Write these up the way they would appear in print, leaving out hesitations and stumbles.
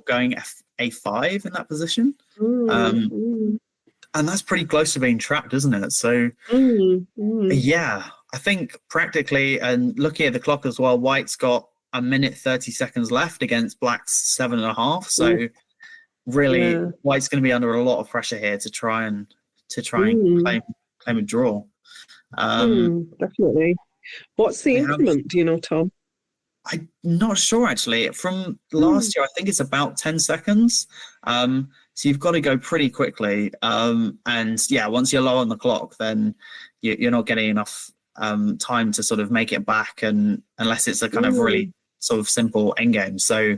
going a5 in that position. And that's pretty close to being trapped, isn't it? So, yeah, I think practically, and looking at the clock as well, White's got a minute 30 seconds left against Black's 7.5. So, really, White's going to be under a lot of pressure here to try and claim a draw. Definitely. What's the increment? Do you know, Tom? I'm not sure, actually. From last year, I think it's about 10 seconds. So you've got to go pretty quickly. And yeah, once you're low on the clock, then you're not getting enough time to sort of make it back, and unless it's a kind of really sort of simple endgame. So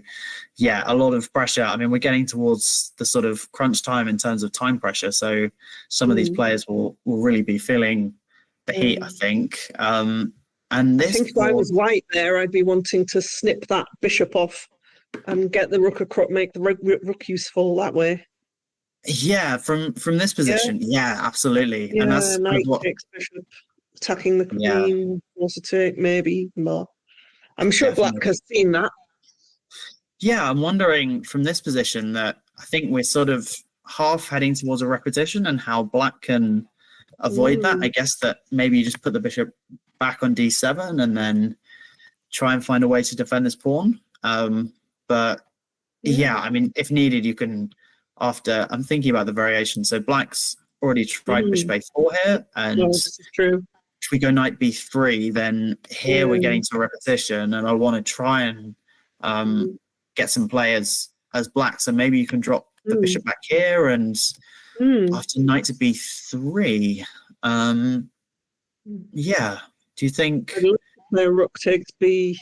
yeah, a lot of pressure. I mean, we're getting towards the sort of crunch time in terms of time pressure. So some of these players will really be feeling the heat, I think. And this, I think if I was White there, I'd be wanting to snip that bishop off and get the rook across, make the rook useful that way. Yeah, from this position, yeah, absolutely. Yeah, and that's knight kind of takes bishop, attacking the queen, also take maybe more. I'm sure Black has seen that. Yeah, I'm wondering from this position that I think we're sort of half heading towards a repetition, and how Black can avoid that. I guess that maybe you just put the bishop back on d7 and then try and find a way to defend this pawn. But yeah, I mean, if needed, you can, after, I'm thinking about the variation. So Black's already tried bishop a4 here, and this is true. If we go knight b3, then here we're getting to a repetition, and I want to try and get some players as Black. So maybe you can drop the bishop back here, and after knight to b3, yeah. Do you think the rook takes b,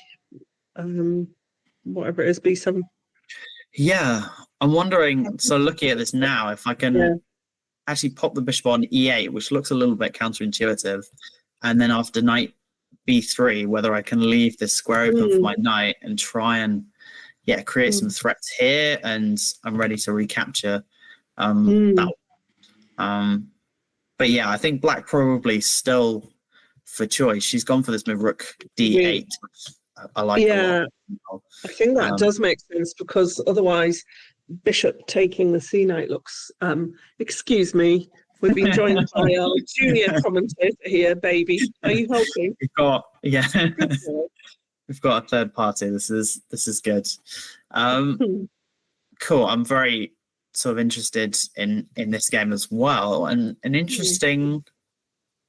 whatever it is, b7? Yeah, I'm wondering. So looking at this now, if I can actually pop the bishop on e8, which looks a little bit counterintuitive, and then after knight b3, whether I can leave this square open for my knight and try and create some threats here, and I'm ready to recapture that. But yeah, I think Black probably still for choice. She's gone for this move rook d8. I like a lot. I think that does make sense, because otherwise bishop taking the c knight looks excuse me, we've been joined by our junior commentator here, baby. Are you helping? We've got we've got a third party. This is good. Cool. I'm very sort of interested in this game as well, and an interesting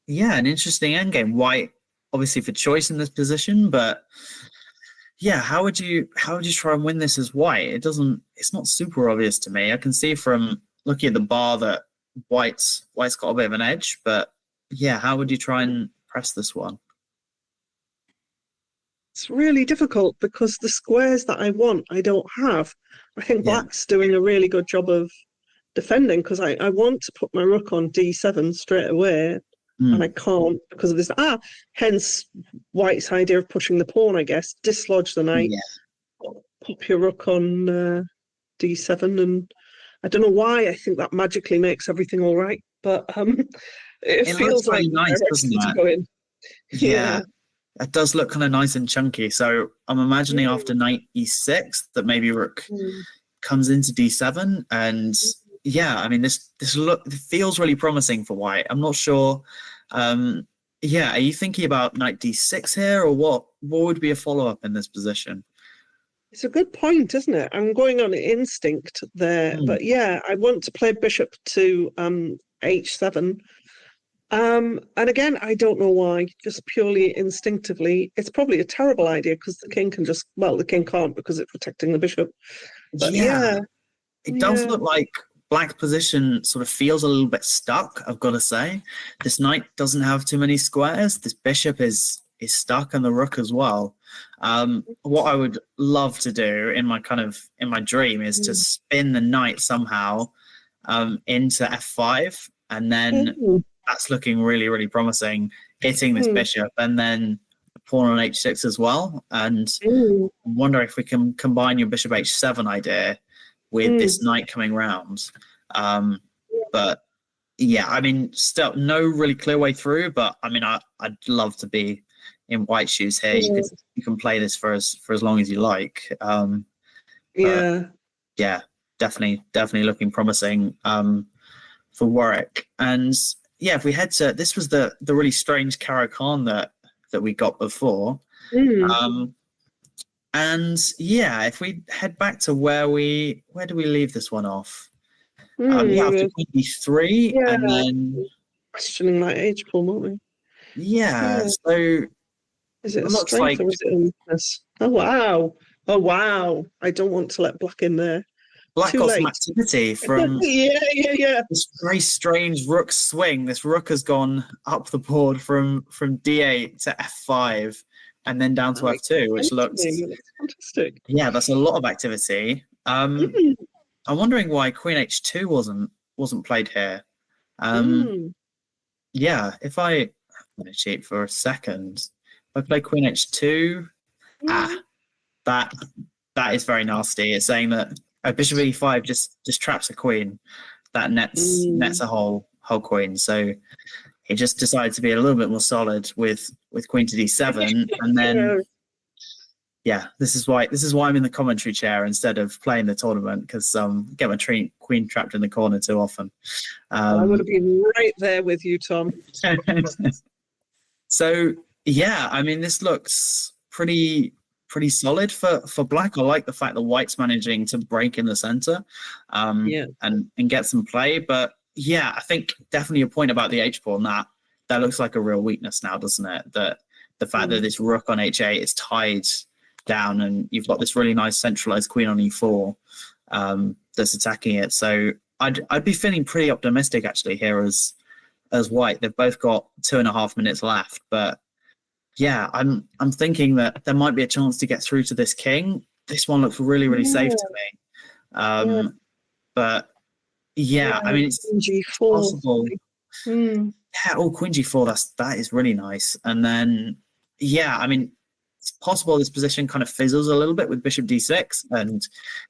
endgame. White obviously for choice in this position, but yeah, how would you try and win this as White? It's not super obvious to me. I can see from looking at the bar that White's got a bit of an edge, but yeah, how would you try and press this one? It's really difficult, because the squares that I want, I don't have. I think Black's doing a really good job of defending, because I want to put my rook on d7 straight away, and I can't because of this. Hence White's idea of pushing the pawn, I guess. Dislodge the knight, pop your rook on d7, and I don't know why I think that magically makes everything all right, but it feels like nice, doesn't it? Yeah. It does look kind of nice and chunky. So I'm imagining after knight e6 that maybe rook comes into d7, and I mean this feels really promising for White. I'm not sure. Are you thinking about knight d6 here, or what would be a follow-up in this position? It's a good point, isn't it? I'm going on instinct there, but I want to play bishop to h7. And again, I don't know why, just purely instinctively. It's probably a terrible idea, because the king can the king can't, because it's protecting the bishop. But it does look like Black's position sort of feels a little bit stuck, I've got to say. This knight doesn't have too many squares. This bishop is stuck, and the rook as well. What I would love to do in my dream is to spin the knight somehow into f5, and then that's looking really, really promising, hitting this bishop, and then the pawn on h6 as well. And I wonder if we can combine your bishop h7 idea with this knight coming round. But yeah, I mean, still no really clear way through, but I mean, I'd love to be in White's shoes here. You can play this for as long as you like. yeah, definitely looking promising for Warwick. And yeah, if we head to this was the really strange Caro-Kann that we got before. And yeah, if we head back to where do we leave this one off? Yeah, after queen b3, and then questioning that H pawn, won't we? Yeah, so is it a looks strength like or is it a weakness? Oh wow! Oh wow! I don't want to let black in there. black Too got late. some activity from yeah. this very strange rook swing. This rook has gone up the board from d8 to f5 and then down to f2, which looks fantastic. Yeah, that's a lot of activity. I'm wondering why queen h2 wasn't played here. Yeah, if I'm going to cheat for a second. If I play queen h2, that is very nasty. It's saying that bishop e5 just traps a queen. That nets a whole queen. So he just decided to be a little bit more solid with queen to d7, and then yeah, this is why I'm in the commentary chair instead of playing the tournament, because get my queen trapped in the corner too often. I would have been right there with you, Tom. So yeah, I mean, this looks pretty solid for black. I like the fact that white's managing to break in the center, and get some play. But yeah, I think definitely a point about the h pawn that looks like a real weakness now, doesn't it? That the fact that this rook on h8 is tied down, and you've got this really nice centralized queen on e4 that's attacking it. So I'd be feeling pretty optimistic actually here as white. They've both got 2.5 minutes left, but yeah, I'm thinking that there might be a chance to get through to this king. This one looks really safe to me. But yeah, I mean, it's G4 possible. Yeah, queen g4, that is really nice. And then yeah, I mean, it's possible this position kind of fizzles a little bit with bishop d6, and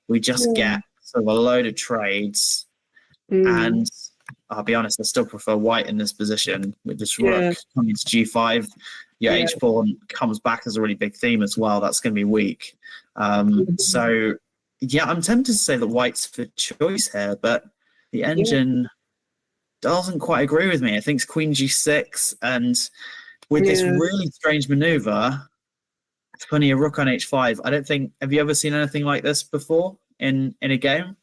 we just get sort of a load of trades. And I'll be honest, I still prefer white in this position with this rook coming to g5. Your h pawn comes back as a really big theme as well. That's going to be weak. So yeah, I'm tempted to say that white's for choice here, but the engine doesn't quite agree with me. I think it's queen g6, and with this really strange maneuver, putting a rook on h5. I don't think. Have you ever seen anything like this before in a game?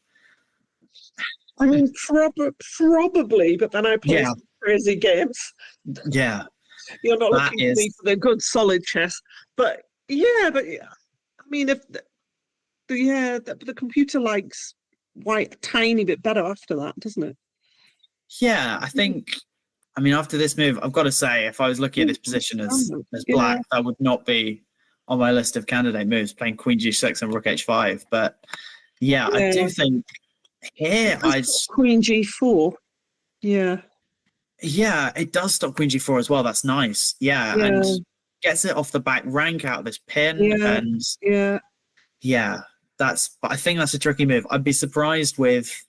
I mean, probably, but then I play some crazy games. Yeah, you're not looking to me for the good solid chess. But I mean, if the computer likes white a tiny bit better after that, doesn't it? Yeah, I think. I mean, after this move, I've got to say, if I was looking at this position as black, that would not be on my list of candidate moves, playing queen g6 and rook h5. But yeah, I do think here queen g4. Yeah, it does stop queen g4 as well. That's nice. And gets it off the back rank out of this pin. But I think that's a tricky move. I'd be surprised with.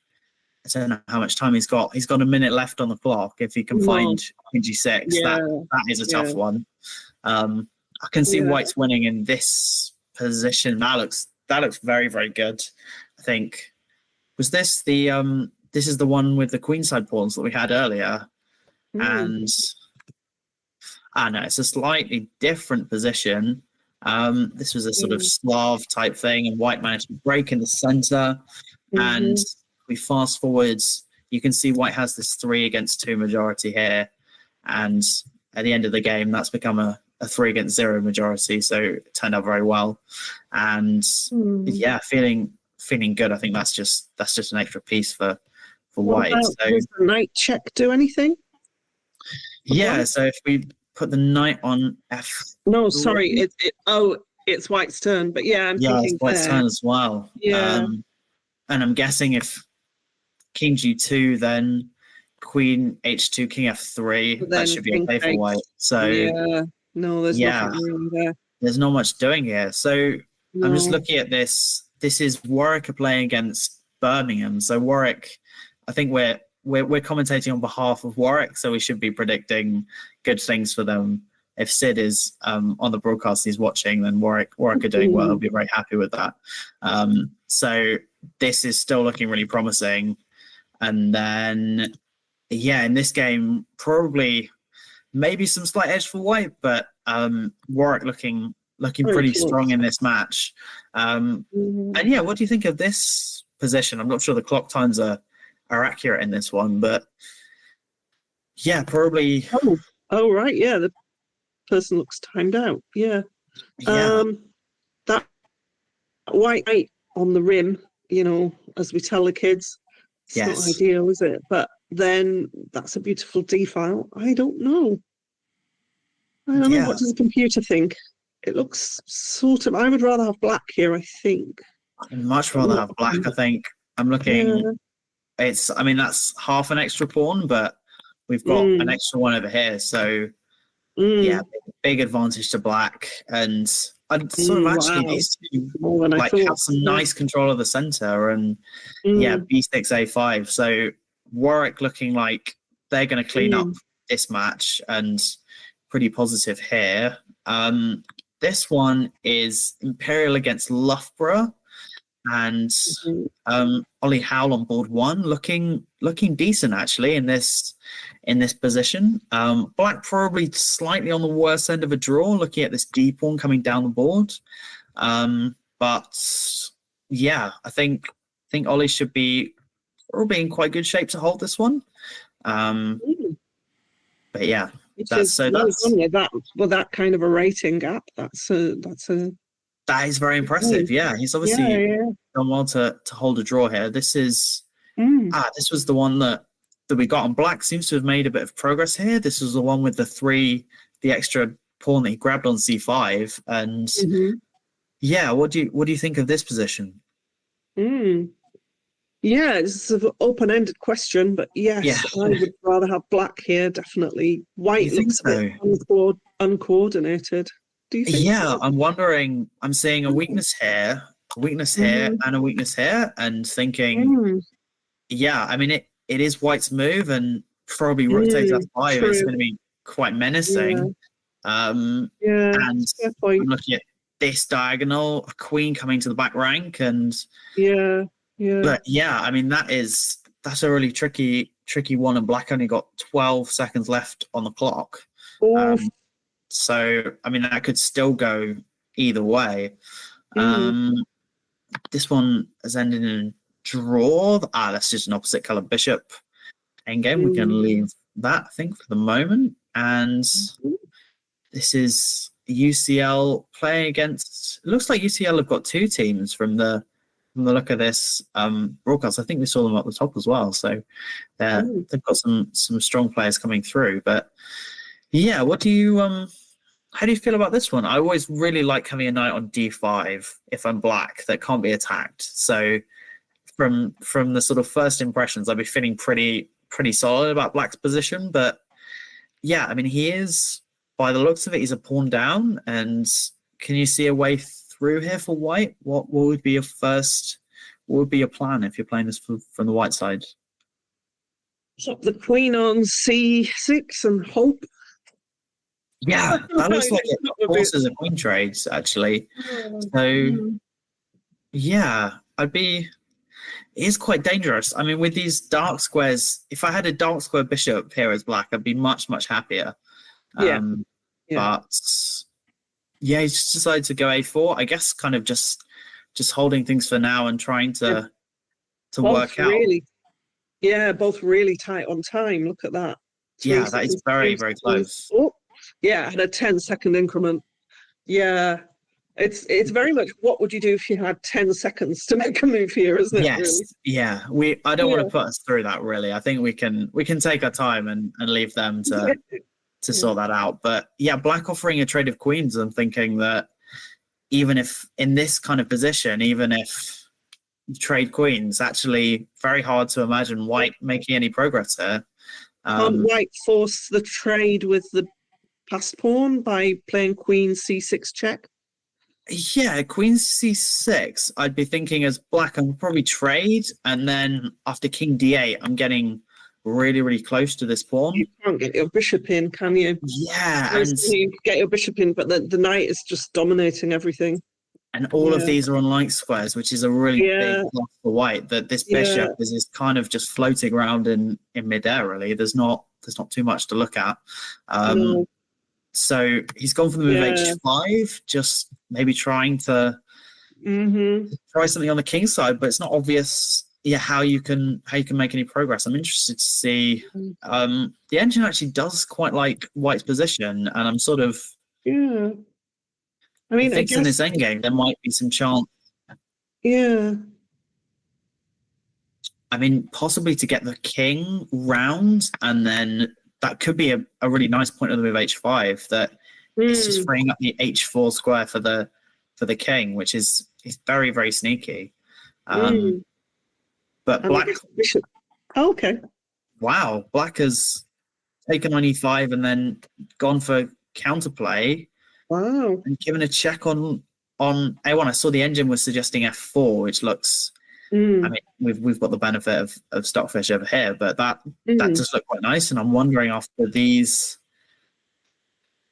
I don't know how much time he's got. He's got a minute left on the clock. If he can find queen g6, that is a tough one. I can see white's winning in this position. That looks very, very good. I think was this the this is the one with the queenside pawns that we had earlier, and I know it's a slightly different position. This was a sort of Slav type thing, and white managed to break in the center, and we fast forwards. You can see white has this 3-against-2 majority here, and at the end of the game, that's become a 3-against-0 majority. So it turned out very well, and feeling good. I think that's just an extra piece for white. So does the knight check do anything? Yeah. So if we put the knight on f. No, sorry. It's white's turn. But I'm thinking it's white's turn as well. Yeah. And I'm guessing if king g2, then queen h2, king f3, that should be okay for white. So no, there's nothing really there. There's not much doing here. So I'm just looking at this. This is Warwick playing against Birmingham. So Warwick, I think we're commentating on behalf of Warwick, so we should be predicting good things for them. If Sid is on the broadcast, he's watching, then Warwick are doing well. He'll be very happy with that. So this is still looking really promising. And then, yeah, in this game, probably maybe some slight edge for white, but Warwick looking Very pretty close. strong in this match. And yeah, what do you think of this position? I'm not sure the clock times are accurate in this one, but yeah, probably. Oh, right, yeah, the person looks timed out. Yeah. Yeah. That white on the rim, as we tell the kids, it's not Yes. ideal, is it? But then that's a beautiful D file. I don't know. Yeah. What does the computer think? It looks sort of. I would rather have black here, I think. I'd much rather have black, I think. I'm looking. Yeah. I mean, that's half an extra pawn, but we've got an extra one over here. So, yeah, big advantage to black. And I'd sort of actually these two have some nice control of the center. And yeah, b6, a5. So Warwick looking like they're going to clean up this match and pretty positive here. This one is Imperial against Loughborough. And Ollie Howell on board 1, looking decent actually in this position. Black probably slightly on the worst end of a draw, looking at this D pawn coming down the board. But yeah, I think Ollie should be probably in quite good shape to hold this one. But yeah, that kind of a rating gap. That is very impressive. Yeah, he's obviously done well to hold a draw here. This is this was the one that we got on black. Seems to have made a bit of progress here. This was the one with the extra pawn that he grabbed on c5. And yeah, what do you think of this position? Yeah, it's an open-ended question, but yes, I would rather have black here, definitely. White looks a bit uncoordinated. Do you think so? I'm wondering, I'm seeing a weakness here, and a weakness here, and thinking, yeah, I mean, it is white's move, and probably rook takes f5 is going to be quite menacing. And I'm looking at this diagonal, a queen coming to the back rank, and but yeah, I mean, that's a really tricky one, and black only got 12 seconds left on the clock. So, I mean, that could still go either way. This one has ended in a draw. That's just an opposite color bishop endgame. We can leave that, I think, for the moment. And this is UCL playing against. It looks like UCL have got 2 teams from the look of this broadcast. I think we saw them at the top as well. So they've got some strong players coming through. But yeah, how do you feel about this one? I always really like having a knight on d5 if I'm black that can't be attacked. So from the sort of first impressions, I'd be feeling pretty solid about black's position. But yeah, I mean, he is, by the looks of it, he's a pawn down. And can you see a way through here for white? What would be your plan if you're playing this from the white side? Pop the queen on c6 and hope. Yeah, that looks like it forces a queen trades, actually. So, yeah, it is quite dangerous. I mean, with these dark squares, if I had a dark square bishop here as black, I'd be much, much happier. But, yeah, he's just decided to go a4. I guess kind of just holding things for now and trying to work out. Yeah, both really tight on time. Look at that. Yeah, that is very, very close. Yeah, and a 10-second increment. Yeah, it's very much what would you do if you had 10 seconds to make a move here, isn't it? Yes, really? Yeah. I don't want to put us through that, really. I think we can take our time and leave them to sort that out. But yeah, black offering a trade of queens. I'm thinking that even if in this kind of position, even if you trade queens, actually very hard to imagine white making any progress here. White force the trade with the passed pawn by playing queen c6 check? Yeah, queen c6. I'd be thinking as black, I would probably trade, and then after king d8, I'm getting really, really close to this pawn. You can't get your bishop in, can you? Yeah, you get your bishop in, but the knight is just dominating everything. And all of these are on light squares, which is a really big plus for white. That this bishop is kind of just floating around in midair. Really, there's not too much to look at. No. So he's gone for the move h5, just maybe trying to try something on the king side, but it's not obvious. Yeah, how you can make any progress. I'm interested to see. The engine actually does quite like white's position, and I'm sort of I mean, if it's in this endgame, there might be some chance. Yeah. I mean, possibly to get the king round, and then that could be a really nice point of the move h5. That it's just freeing up the h4 square for the king, which is very, very sneaky. But black. Oh, okay. Wow, black has taken on e5 and then gone for counterplay. Wow. And given a check on a1. I saw the engine was suggesting f4, which looks. I mean, we've got the benefit of Stockfish over here, but that does look quite nice. And I'm wondering after these.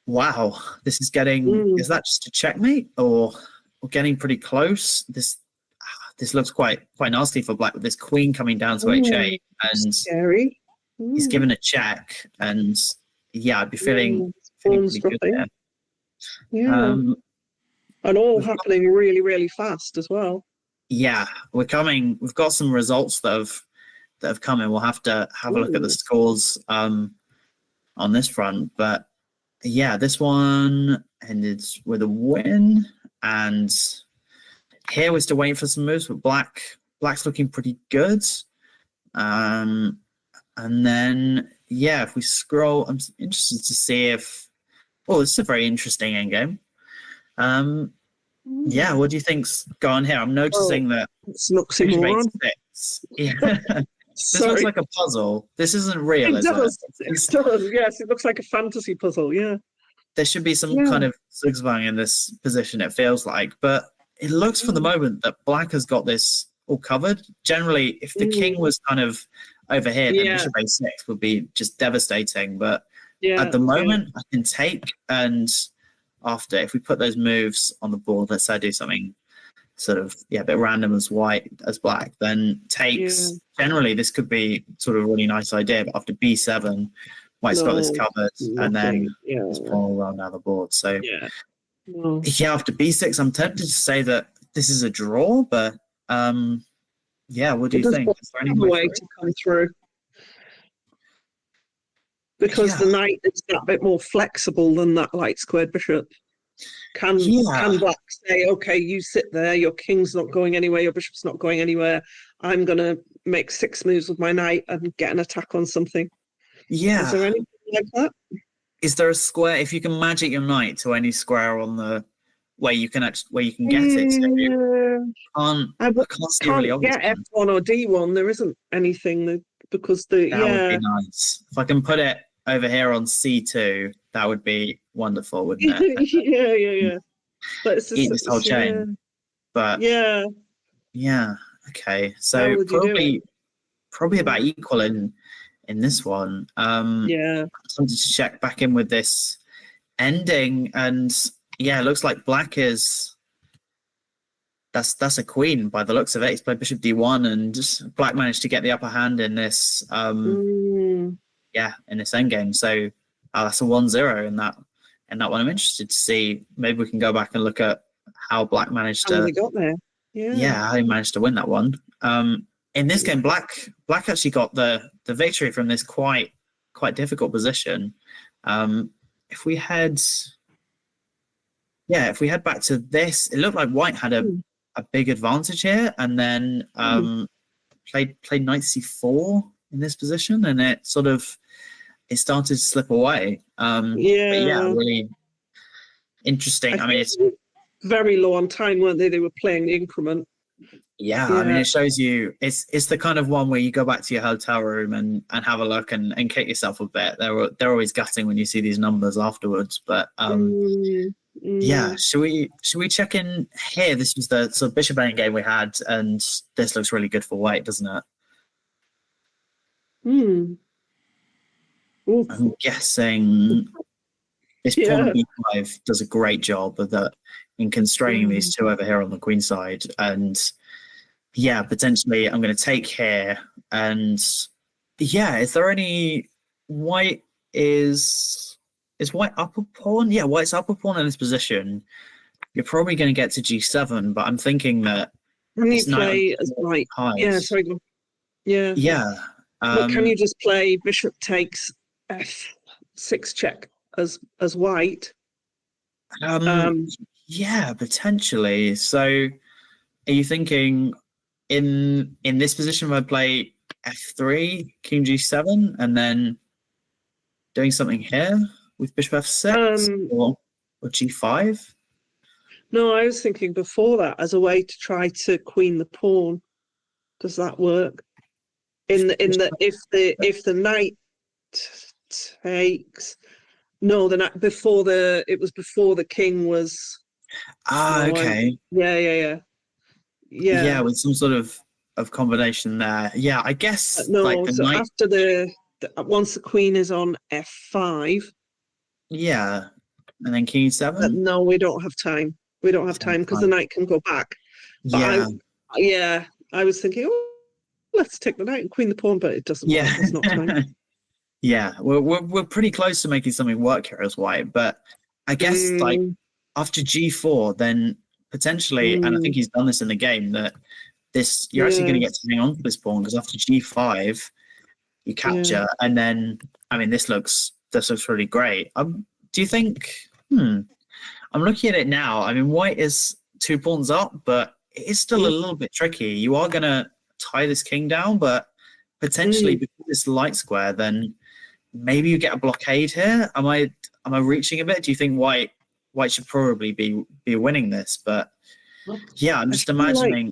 Wow, this is getting. Is that just a checkmate or getting pretty close? This looks quite nasty for black with this queen coming down to h8 and scary. He's given a check, and yeah, I'd be feeling pretty good there. Yeah, and all happening really, really fast as well. Yeah, we've got some results that have come in. We'll have to have a look at the scores on this front, but yeah, this one ended with a win, and here we're still waiting for some moves, but black's looking pretty good. And then yeah, if we scroll, I'm interested to see if. Oh, this is a very interesting endgame. Yeah, what do you think's going here? I'm noticing that it's oxymoron. Yeah. This looks like a puzzle. This isn't real, is it? It does, yes. It looks like a fantasy puzzle, yeah. There should be some kind of zigzag in this position, it feels like. But it looks for the moment that black has got this all covered. Generally, if the king was kind of over here, then bishop a6 would be just devastating. But at the moment, I can take, and after, if we put those moves on the board, let's say I do something sort of a bit random as black, then takes. Generally, this could be sort of a really nice idea. But after b7, white's got this covered, and then it's all around down the board. So after b6, I'm tempted to say that this is a draw, but what do you think? Is there any way to come through? Because the knight is that bit more flexible than that light squared bishop. Can black say, okay, you sit there, your king's not going anywhere, your bishop's not going anywhere, I'm going to make 6 moves with my knight and get an attack on something? Yeah. Is there anything like that? Is there a square, if you can magic your knight to any square on the where you can get it to? I can't get F1 or D1. There isn't anything because that would be nice. If I can put it over here on C2, that would be wonderful, wouldn't it? yeah. But it's eat this whole chain. But okay. So probably about equal in this one. I'm tempted to check back in with this ending, and it looks like black is. That's a queen by the looks of it. He's played bishop d1, and black managed to get the upper hand in this. In this endgame. So that's a 1-0 in that one. I'm interested to see. Maybe we can go back and look at how black managed to. How they got there? How he managed to win that one. In this game, black actually got the victory from this quite difficult position. If we head back to this, it looked like white had a big advantage here, and then played knight c4 in this position, and it started to slip away. But really interesting. I mean, it's very low on time, weren't they? They were playing the increment. I mean, it shows you it's the kind of one where you go back to your hotel room and have a look and kick yourself a bit. They're always gutting when you see these numbers afterwards. But should we check in here? This was the sort of bishop endgame game we had, and this looks really good for white, doesn't it? I'm guessing this pawn on b5 does a great job of that. in constraining these two over here on the queen side. And yeah, potentially I'm going to take here. And yeah, is there any white is white upper pawn? Yeah, white's upper pawn in this position. You're probably going to get to g7, but I'm thinking that Can you this knight play as white? Yeah, hides. sorry. Yeah. Yeah. But can you just play bishop takes f6 check as white? Yeah, potentially. So are you thinking in this position if I play f3, king g7, and then doing something here with bishop f6 or g5? No, I was thinking before that as a way to try to queen the pawn. Does that work? If the knight takes the night before before the king was okay. Yeah, with some sort of combination there. Yeah, I guess no, like the so knight. After once the queen is on f5. Yeah, and then king e7. No, we don't have time. We don't have time because the knight can go back. But I was thinking, let's take the knight and queen the pawn, but it doesn't work. There's not time. Yeah, we're pretty close to making something work here as white, but I guess like after g4, then potentially, and I think he's done this in the game, that you're actually going to get to hang on to this pawn, because after g5 you capture, and then this looks really great. Do you think? I'm looking at it now. White is 2 pawns up, but it is still a little bit tricky. You are going to tie this king down, but potentially because it's light square, then maybe you get a blockade here. Am I reaching a bit? Do you think white should probably be winning this? But yeah, I'm just imagining.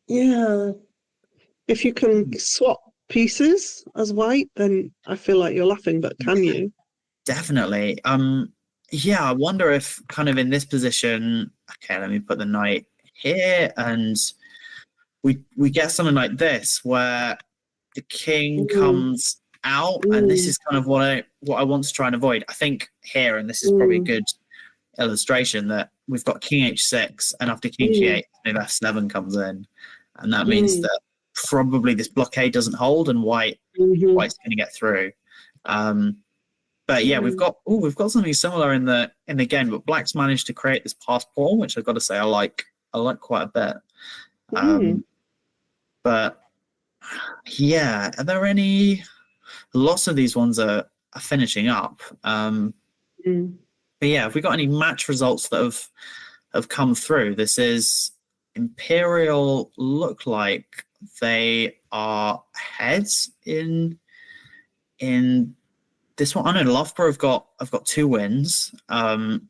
If you can swap pieces as white, then I feel like you're laughing. But can you? Definitely. I wonder if kind of in this position. Okay, let me put the knight here, and we get something like this where the king comes out, and this is kind of what I want to try and avoid. I think here, and this is probably a good illustration, that we've got king h6, and after king g8, move f7 comes in, and that means that probably this blockade doesn't hold, and white's going to get through. But yeah, we've got something similar in the game, but black's managed to create this pass pawn, which I've got to say I like quite a bit. But yeah, are there any? Lots of these ones are finishing up. But yeah, have we got any match results that have come through? This is Imperial. Look like they are heads in this one. I know Loughborough have got 2 wins,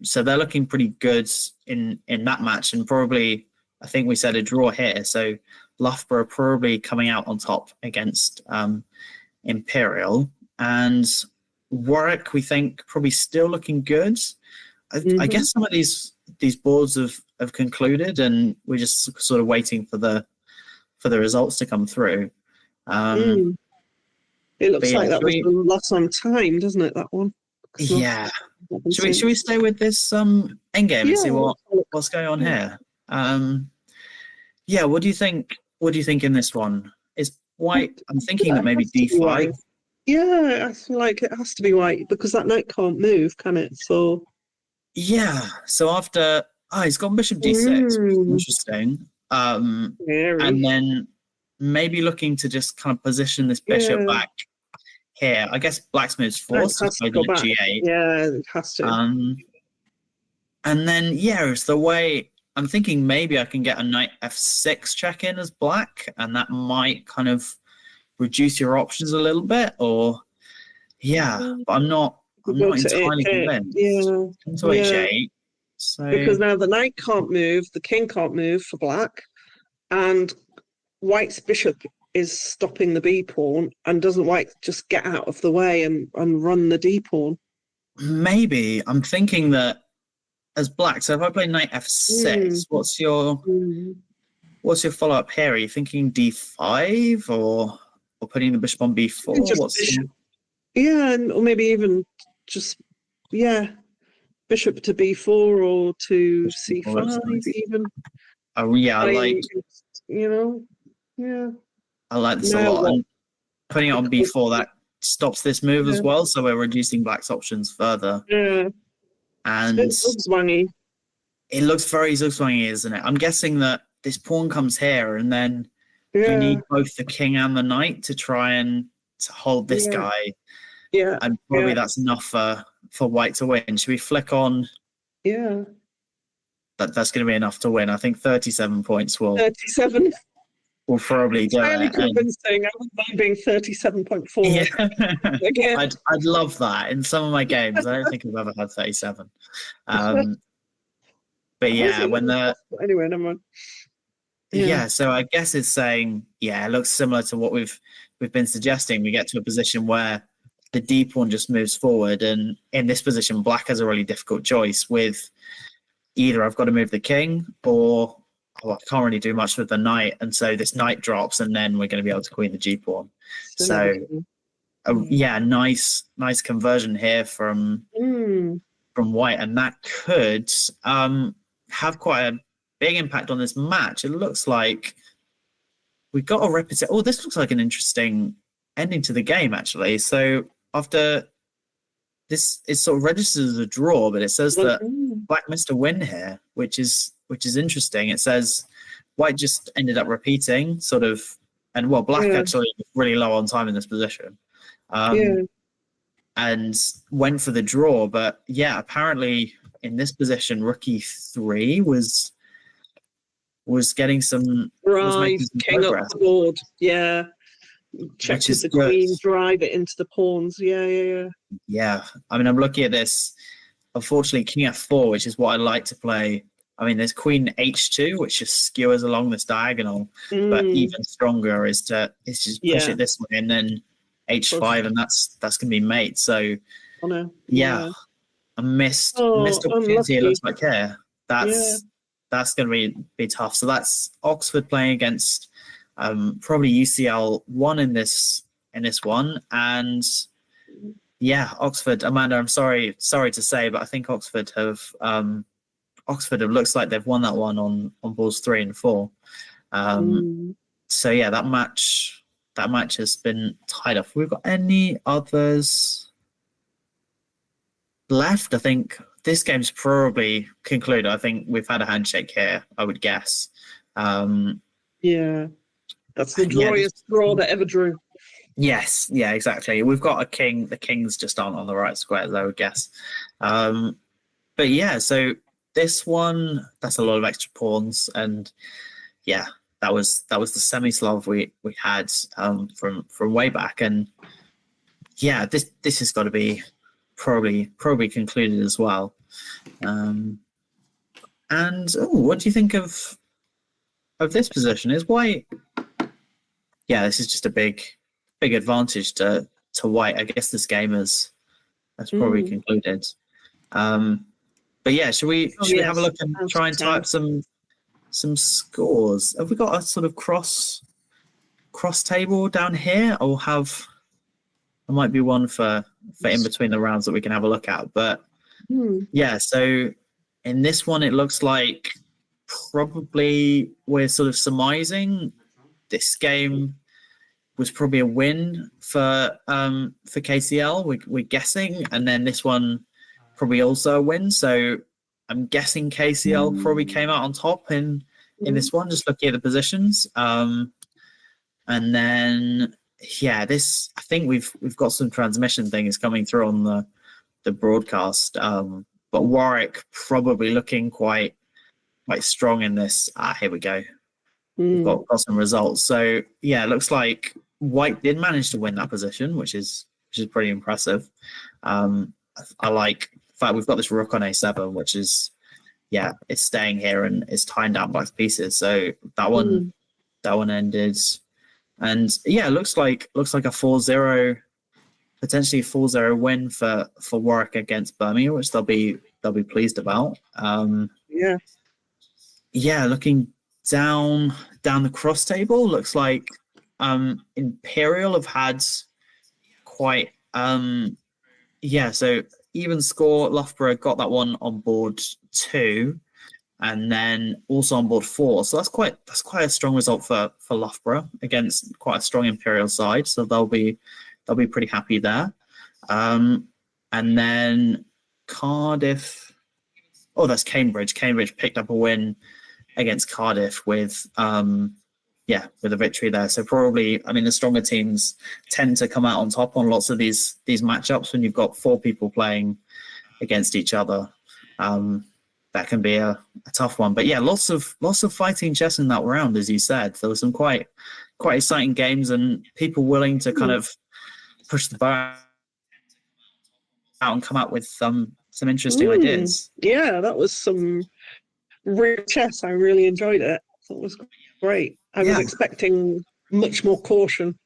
so they're looking pretty good in that match, and probably I think we said a draw here. So Loughborough probably coming out on top against Imperial, and Warwick we think probably still looking good. I guess some of these boards have concluded, and we're just sort of waiting for the results to come through. It looks like that was a loss on time, doesn't it? That one. Yeah. Should we stay with this endgame and see what's going on here? Yeah. What do you think? What do you think in this one? Is white? I'm thinking that maybe d5. Yeah, I feel like it has to be white because that knight can't move, can it? So. Yeah. So after he's got bishop d6. Interesting. And then maybe looking to just kind of position this bishop back here. I guess black's moves forced to go back. G8. Yeah, it has to. And then it's the way I'm thinking. Maybe I can get a knight f6 check in as black, and that might kind of reduce your options a little bit. Or but I'm not entirely convinced. Into h8. So because now the knight can't move, the king can't move for black, and white's bishop is stopping the b pawn, and doesn't white just get out of the way and run the d pawn? Maybe I'm thinking that as black. So if I play knight f6, what's your follow up here? Are you thinking d5 or putting the bishop on b4? Or maybe even just bishop bishop to b4 or to Oh, that's c5 nice. even. Oh yeah, You know, yeah. I like this a Now lot. what? And putting it on b4, that stops this move as Yeah. well, so we're reducing black's options further. Yeah. And It's a bit zwangy. it looks very zugzwangy, isn't it? I'm guessing that this pawn comes here, and then you Yeah. need both the king and the knight to try and to hold this Yeah. guy. Yeah. And probably Yeah. that's enough for white to win. Should we flick on? Yeah. That's going to be enough to win. I think 37 points 37. will probably do Fairly it. And convincing. I wouldn't mind being 37.4 yeah, again. I'd love that in some of my games. I don't think I've ever had 37. But yeah, when anyway, never mind. Yeah, so I guess it's saying, yeah, it looks similar to what we've been suggesting. We get to a position where the D pawn just moves forward, and in this position, black has a really difficult choice with either I've got to move the king or I can't really do much with the knight, and so this knight drops, and then we're going to be able to queen the G pawn. So, yeah, nice conversion here from white, and that could have quite a big impact on this match. It looks like we got a repetition. Oh, this looks like an interesting ending to the game, actually. So after this, it sort of registers as a draw, but it says that black missed a win here, which is interesting. It says white just ended up repeating, sort of, and well, black actually was really low on time in this position, and went for the draw. But yeah, apparently in this position, rook e3 was getting some king up the board. Yeah. Check with the queen, drive it into the pawns. Yeah. I mean, I'm looking at this. Unfortunately, king f4, which is what I like to play. I mean, there's queen h2, which just skewers along this diagonal. But even stronger is to just push it this way, and then h5, and that's going to be mate. So a missed opportunity. It looks like here. That's going to be tough. So that's Oxford playing against probably UCL1 in this one, and Oxford. Amanda, I'm sorry to say, but I think Oxford have looks like they've won that one on balls 3 and 4. So yeah, that match has been tied up. Have we got any others left? I think this game's probably concluded. I think we've had a handshake here, I would guess. That's the drawiest draw that ever drew. Yes, yeah, exactly. We've got a king. The kings just aren't on the right squares, I would guess. But yeah, so this one, that's a lot of extra pawns, and yeah, that was the semi-Slav we had from way back, and yeah, this has got to be probably concluded as well. And what do you think of this position? Is white? Yeah, this is just a big advantage to white. I guess this game has probably concluded. But yeah, should we have a look and try and type some scores? Have we got a sort of cross table down here, or there might be one for in between the rounds that we can have a look at? But yeah, so in this one, it looks like probably we're sort of surmising this game was probably a win for KCL. We're guessing, and then this one probably also a win. So I'm guessing KCL probably came out on top in this one, just looking at the positions. And then I think we've got some transmission things coming through on the broadcast. But Warwick probably looking quite strong in this. Here we go. We've got some results. So yeah, it looks like white did manage to win that position, which is pretty impressive. I like the fact we've got this rook on a7, which is it's staying here and it's tying down black's pieces. So that one ended, and yeah, it looks like a 4-0, potentially 4-0 win for Warwick against Birmingham, which they'll be pleased about. Looking down the cross table, looks like Imperial have had quite so even score. Loughborough got that one on board 2, and then also on board 4. So that's quite a strong result for Loughborough against quite a strong Imperial side. So they'll be pretty happy there. And then Cardiff. Oh, that's Cambridge. Cambridge picked up a win against Cardiff with a victory there. So probably, I mean, the stronger teams tend to come out on top on lots of these matchups when you've got 4 people playing against each other. That can be a tough one. But yeah, lots of fighting chess in that round, as you said. There were some quite exciting games and people willing to kind of push the bar out and come up with some interesting ideas. Yeah, that was some real chess. I really enjoyed it. That was great. I was expecting much more caution,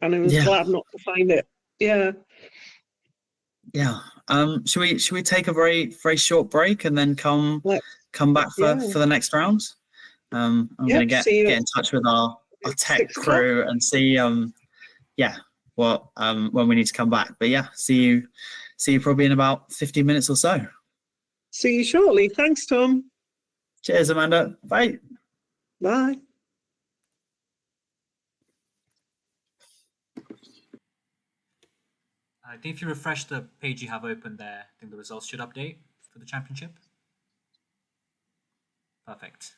and I was glad not to find it. Yeah. Yeah. Should we take a very short break and then come back for the next round? I'm going to get in touch with our tech crew and see what when we need to come back. But yeah, see you probably in about 15 minutes or so. See you shortly. Thanks, Tom. Cheers, Amanda. Bye. Bye. I think if you refresh the page you have open there, I think the results should update for the championship. Perfect.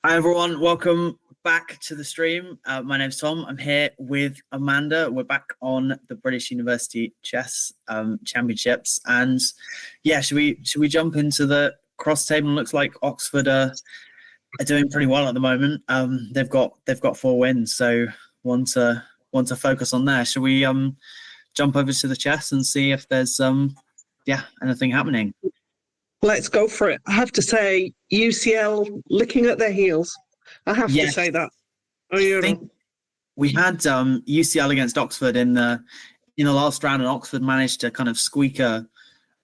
Hi everyone, welcome back to the stream. My name's Tom. I'm here with Amanda. We're back on the British University Chess Championships, and yeah, should we jump into the cross table? Looks like Oxford are doing pretty well at the moment. They've got 4 wins, so want to focus on there. Should we jump over to the chess and see if there's anything happening? Let's go for it. I have to say, UCL licking at their heels. I have to say that. I think we had UCL against Oxford in the last round, and Oxford managed to kind of squeak a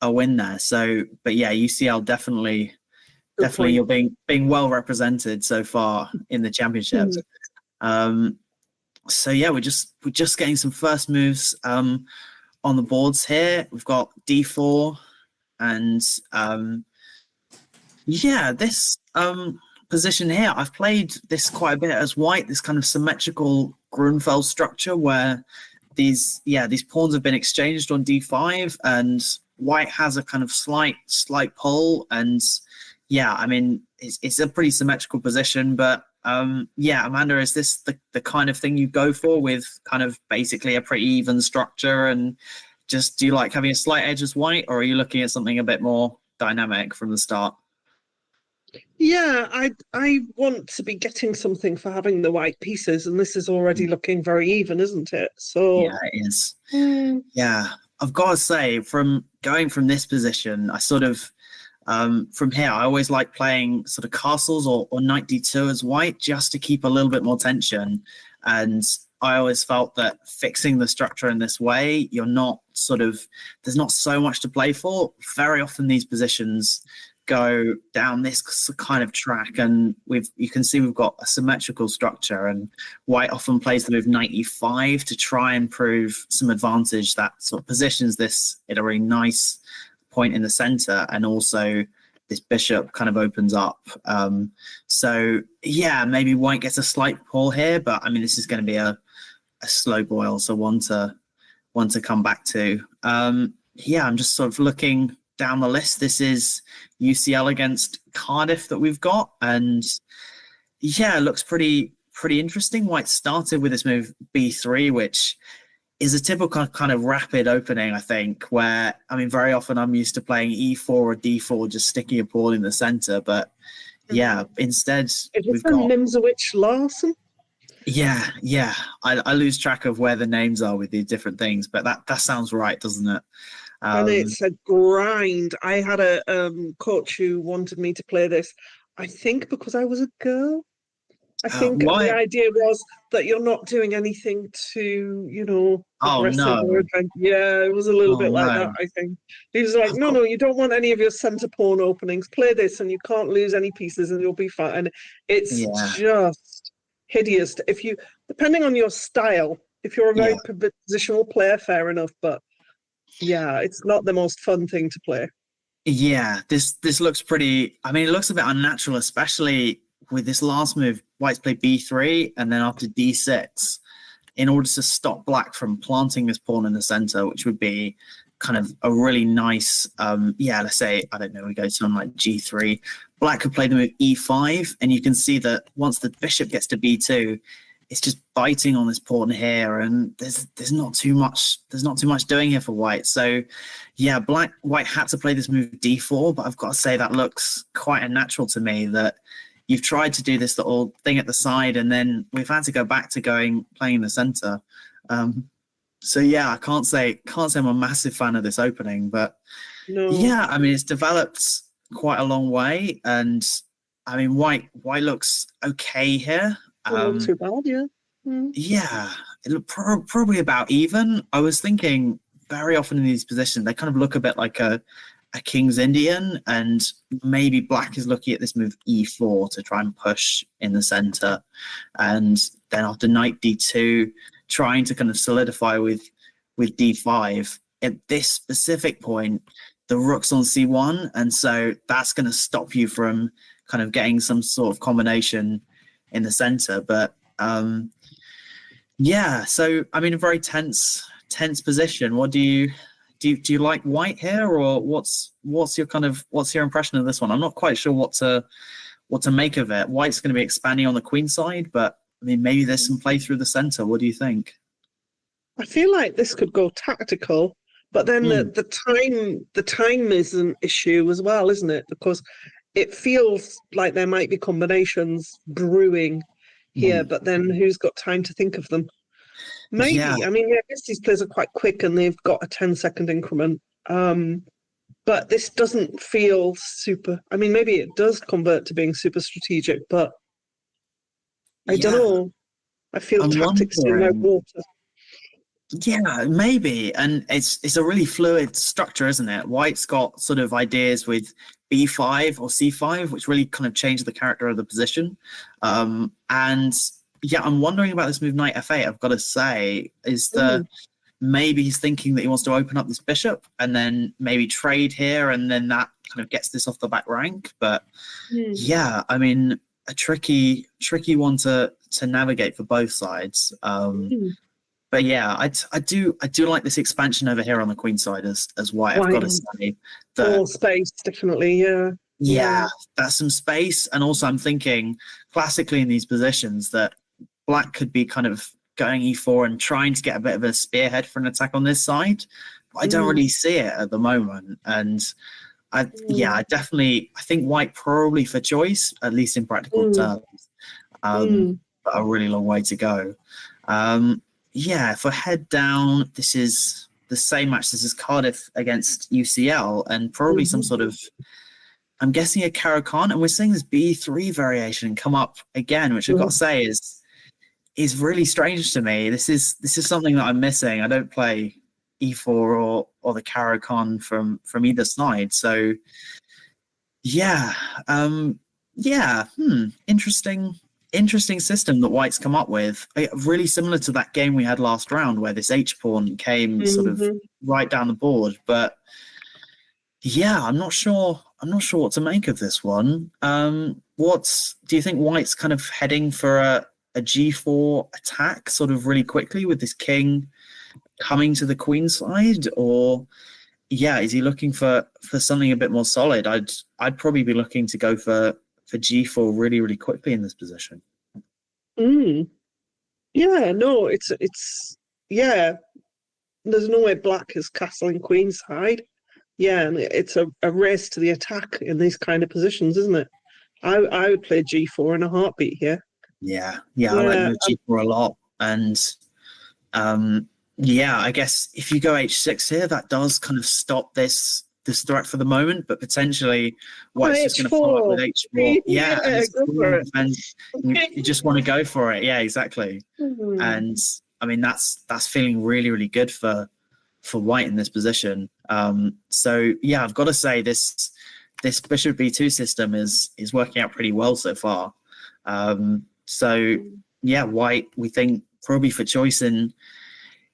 win there. So, but yeah, UCL definitely you're being well represented so far in the championship. So yeah, we're just getting some first moves on the boards here. We've got D4 and this position here. I've played this quite a bit as white, this kind of symmetrical Grunfeld structure where these pawns have been exchanged on D5 and white has a kind of slight pull, and I mean it's a pretty symmetrical position, but Amanda, is this the kind of thing you go for with kind of basically a pretty even structure, and just do you like having a slight edge as white, or are you looking at something a bit more dynamic from the start? Yeah, I want to be getting something for having the white pieces, and this is already looking very even, isn't it? So yeah, it is. Yeah, I've got to say, from going from this position, I sort of from here, I always like playing sort of castles or knight d2 as white, just to keep a little bit more tension. And I always felt that fixing the structure in this way, there's not so much to play for. Very often these positions go down this kind of track, and you can see we've got a symmetrical structure, and white often plays the move knight e5 to try and prove some advantage that sort of positions this at a really nice point in the center, and also this bishop kind of opens up. So yeah, maybe white gets a slight pull here, but I mean this is going to be a slow boil, so one to come back to. I'm just sort of looking down the list. This is UCL against Cardiff that we've got, and yeah, it looks pretty interesting. White started with this move b3, which is a typical kind of rapid opening, I think, where, I mean, very often I'm used to playing e4 or d4, just sticking a pawn in the center, but yeah, instead we've got Nimzowitsch Larsen. Yeah. I lose track of where the names are with these different things, but that sounds right, doesn't it? And it's a grind. I had a coach who wanted me to play this, I think because I was a girl. I think the idea was that you're not doing anything to, aggressive or adventure. Yeah, it was a little bit like that, I think. He was like, no, you don't want any of your center pawn openings. Play this and you can't lose any pieces and you'll be fine. And it's just hideous. If you, depending on your style, if you're a very positional player, fair enough. But yeah, it's not the most fun thing to play. Yeah, this looks pretty. I mean, it looks a bit unnatural, especially with this last move. White's played b3 and then after d6 in order to stop black from planting this pawn in the center, which would be kind of a really nice. Let's say, I don't know, we go to something like g3. Black could play the move e5, and you can see that once the bishop gets to b2, it's just biting on this pawn here, and there's not too much doing here for white. So yeah, white had to play this move d4, but I've got to say that looks quite unnatural to me, that you've tried to do this little thing at the side and then we've had to go back to playing in the center. So yeah, I can't say I'm a massive fan of this opening, but yeah, I mean, it's developed quite a long way, and I mean, white looks okay here. Not too bad, yeah. Yeah, it looked probably about even. I was thinking very often in these positions, they kind of look a bit like a King's Indian, and maybe black is looking at this move e4 to try and push in the center. And then after knight d2, trying to kind of solidify with d5. At this specific point, the rook's on c1, and so that's going to stop you from kind of getting some sort of combination in the center. But yeah, so I mean, a very tense position. What do you like white here, or what's your impression of this one? I'm not quite sure what to make of it. White's going to be expanding on the queen side, but I mean, maybe there's some play through the center. What do you think? I feel like this could go tactical, but then the time is an issue as well, isn't it? Because it feels like there might be combinations brewing here, but then who's got time to think of them? Maybe. Yeah. I mean, I guess these plays are quite quick and they've got a 10-second increment. But this doesn't feel super. I mean, maybe it does convert to being super strategic, but I don't know. I feel tactics in no water. Yeah, maybe. And it's a really fluid structure, isn't it? White's got sort of ideas with b5 or c5, which really kind of change the character of the position. And yeah, I'm wondering about this move knight f8, I've got to say, maybe he's thinking that he wants to open up this bishop and then maybe trade here, and then that kind of gets this off the back rank. But yeah, I mean, a tricky one to navigate for both sides. But yeah, I do like this expansion over here on the queen side as white. I've got to say that more space, definitely. Yeah, that's some space, and also I'm thinking classically in these positions that black could be kind of going e4 and trying to get a bit of a spearhead for an attack on this side. But I don't really see it at the moment, and I think white probably for choice, at least in practical terms. But a really long way to go. Yeah, if I head down, this is the same match. This is Cardiff against UCL, and probably some sort of, I'm guessing, a Caro-Kann. And we're seeing this b3 variation come up again, which I've got to say is really strange to me. This is something that I'm missing. I don't play e4 or the Caro-Kann from either side. So yeah, Interesting system that white's come up with. Really similar to that game we had last round where this h-pawn came sort of right down the board. But yeah, I'm not sure what to make of this one. Do you think white's kind of heading for a g4 attack sort of really quickly with this king coming to the queen side? Or yeah, is he looking for something a bit more solid? I'd probably be looking to go for g4 really, really quickly in this position. Yeah, no, it's yeah. There's no way black is castling queen side. Yeah, and it's a race to the attack in these kind of positions, isn't it? I would play g4 in a heartbeat here. Yeah, I like g4 a lot, and I guess if you go h6 here, that does kind of stop this threat for the moment, but potentially white's just going to follow up with h4. Yeah, and you just want to go for it. Yeah, exactly. And I mean, that's feeling really, really good for white in this position. So yeah, I've got to say this bishop b2 system is working out pretty well so far. So yeah, white, we think probably for choice in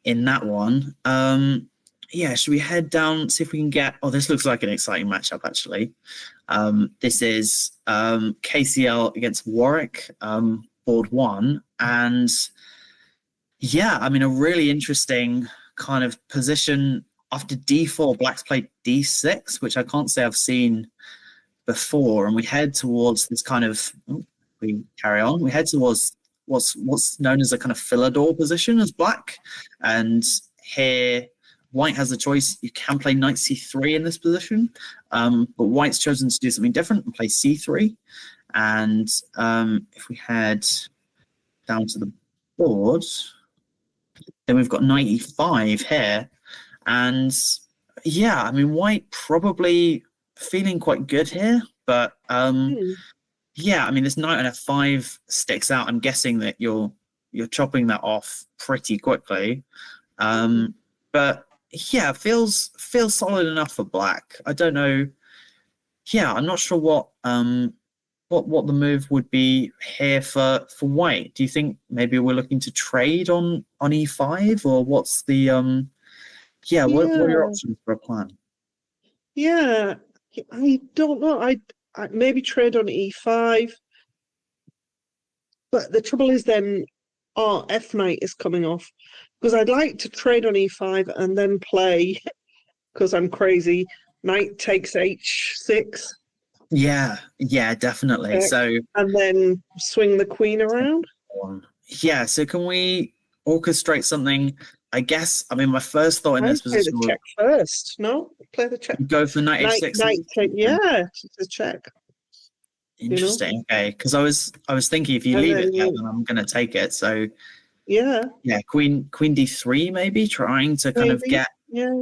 that one. Yeah, should we head down, see if we can get... Oh, this looks like an exciting matchup, actually. This is KCL against Warwick, board 1. And yeah, I mean, a really interesting kind of position. After d4, Black's played d6, which I can't say I've seen before. And we head towards this kind of... we carry on. We head towards what's known as a kind of Philidor position as Black. And here... White has a choice. You can play knight c3 in this position, but White's chosen to do something different and play c3. And if we head down to the board, then we've got knight e5 here. And yeah, I mean, White probably feeling quite good here, but yeah, I mean, this knight on f5 sticks out. I'm guessing that you're chopping that off pretty quickly. But yeah, feels solid enough for Black. I don't know. Yeah, I'm not sure what the move would be here for White. Do you think maybe we're looking to trade on e5, or what's the what are your options for a plan? Yeah, I don't know. I maybe trade on e5, but the trouble is then f knight is coming off. Because I'd like to trade on e5 and then play, because I'm crazy, knight takes h6. Yeah, definitely. So and then swing the queen around. Yeah, so can we orchestrate something? I guess. I mean, my first thought in this position was check first. No, play the check. Go for knight h6. Knight take, yeah, it's a check. Interesting. Okay, because I was thinking if you leave it there, then I'm going to take it. So. Yeah, queen d3 maybe, trying to kind of get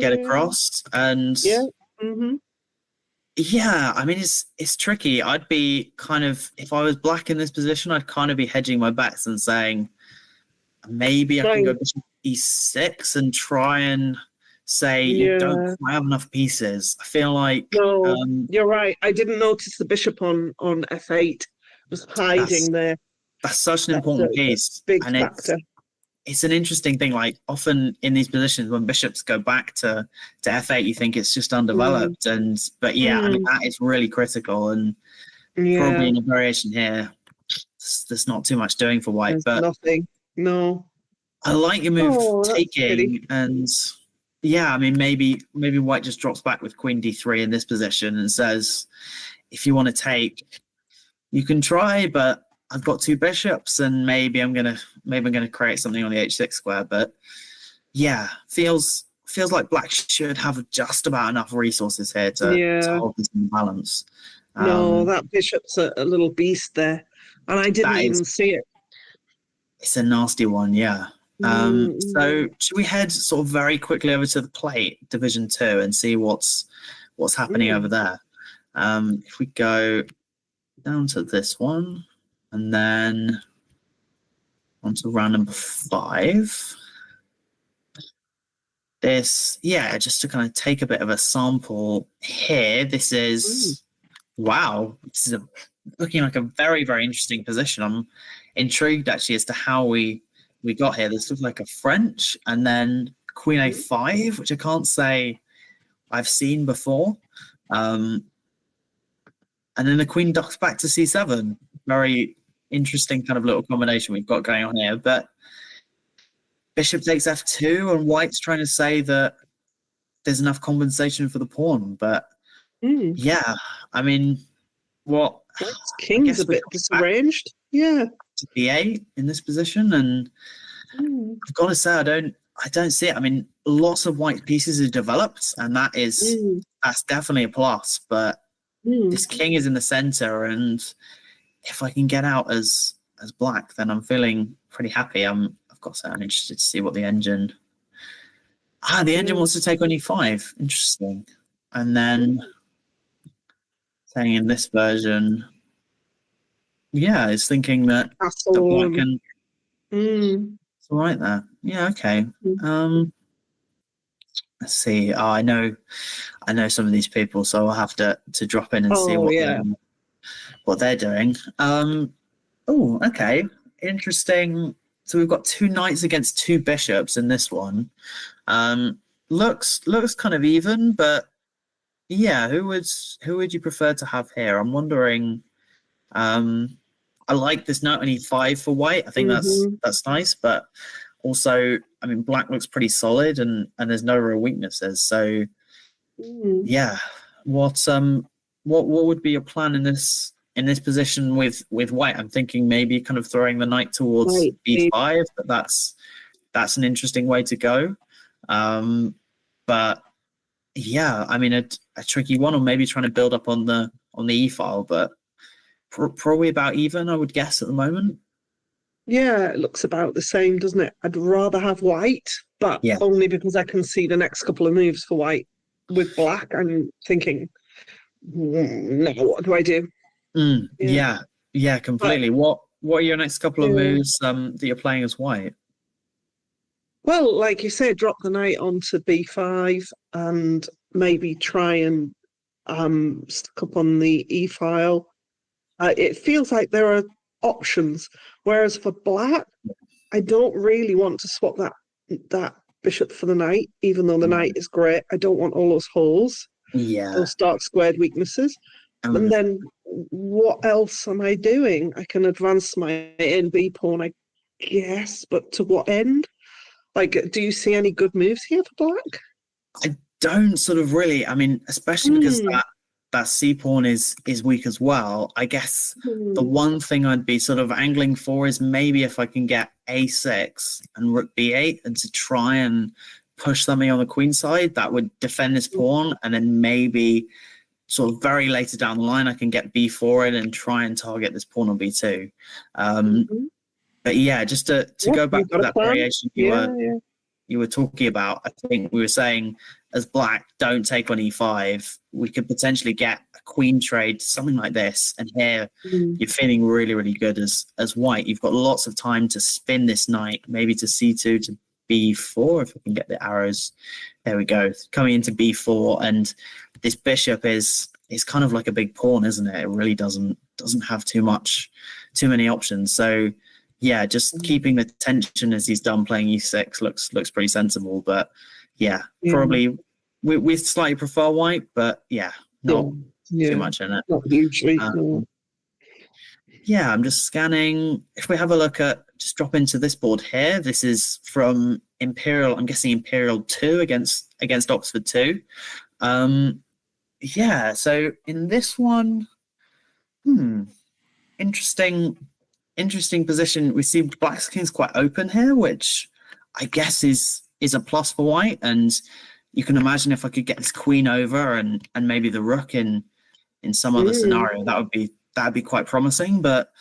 across. And yeah, I mean, it's tricky. I'd be kind of, if I was Black in this position, I'd kind of be hedging my bets and saying maybe I can go bishop e6 and try and say you don't quite have enough pieces. I feel like you're right. I didn't notice the bishop on f8. It was hiding there. That's such an important piece. Big factor. It's an interesting thing. Like often in these positions, when bishops go back to f8, you think it's just undeveloped. But yeah, I mean that is really critical, and probably in a variation here, there's not too much doing for White. There's but nothing. No. I like your move taking, and yeah, I mean maybe White just drops back with queen d3 in this position and says, if you want to take, you can try, but I've got 2 bishops, and maybe I'm gonna create something on the h6 square. But yeah, feels like Black should have just about enough resources here to hold this in balance. No, that bishop's a little beast there, and I didn't even see it. It's a nasty one, yeah. So should we head sort of very quickly over to the plate, Division 2, and see what's happening over there? If we go down to this one. And then on to round number 5. This, just to kind of take a bit of a sample here. This is, wow, this is looking like a very, very interesting position. I'm intrigued actually as to how we got here. This looks like a French, and then queen a5, which I can't say I've seen before. And then the queen ducks back to c7. Very interesting kind of little combination we've got going on here. But bishop takes f2, and White's trying to say that there's enough compensation for the pawn. But yeah, I mean, what? King's a bit disarranged. Yeah. To b8 in this position, and I've got to say I don't see it. I mean, lots of White pieces are developed, and that's definitely a plus. But this king is in the center, and if I can get out as Black, then I'm feeling pretty happy. I've got to say I'm interested to see what the engine. The engine wants to take on e5. Interesting. And then saying in this version, it's thinking that the Black can. It's all right there. Yeah. Okay. Let's see. Oh, I know some of these people, so I'll have to drop in and see what they're doing. Oh, okay. interesting. So we've got two knights against two bishops in this one. Looks kind of even, but yeah, who would you prefer to have here? I'm wondering. I like this knight on e5 for white. I think that's nice, but also, I mean, black looks pretty solid, and there's no real weaknesses. So yeah, what would be your plan in this position with white? I'm thinking maybe kind of throwing the knight towards b5, but that's an interesting way to go. But yeah, I mean, a tricky one, or maybe trying to build up on the e file, but probably about even, I would guess, at the moment. Yeah, it looks about the same, doesn't it? I'd rather have white, but only because I can see the next couple of moves for white. With black, I'm thinking, no, what do I do? Yeah, completely. What are your next couple of moves that you're playing as white? Well, like you said, drop the knight onto b5 and maybe try and stuck up on the e file. It feels like there are options, whereas for black, I don't really want to swap that bishop for the knight, even though the knight is great. I don't want all those holes, those dark squared weaknesses. And then what else am I doing? I can advance my A&B pawn, I guess, but to what end? Like, do you see any good moves here for black? I don't sort of really. I mean, especially because that C pawn is weak as well. I guess the one thing I'd be sort of angling for is maybe if I can get A6 and rook B8 and to try and push something on the queen side that would defend this pawn, and then maybe sort of very later down the line I can get B4 in and try and target this pawn on B2. But yeah, just to go back to that variation you were talking about, I think we were saying as black, don't take on e5. We could potentially get a queen trade, something like this. And here you're feeling really, really good as white. You've got lots of time to spin this knight, maybe to c2, to b4, if we can get the arrows. There we go. Coming into b4, and this bishop is kind of like a big pawn, isn't it? It really doesn't have too many options. So yeah, just keeping the tension as he's done playing e6 looks pretty sensible. But yeah, probably we slightly prefer white, but not too much in it. Not hugely. Yeah, I'm just scanning. If we have a look at, just drop into this board here. This is from Imperial. I'm guessing Imperial 2 against Oxford 2. Yeah, so in this one, interesting position. We see black's king's quite open here, which I guess is a plus for white. And you can imagine if I could get this queen over and maybe the rook in some other scenario, that'd be quite promising. But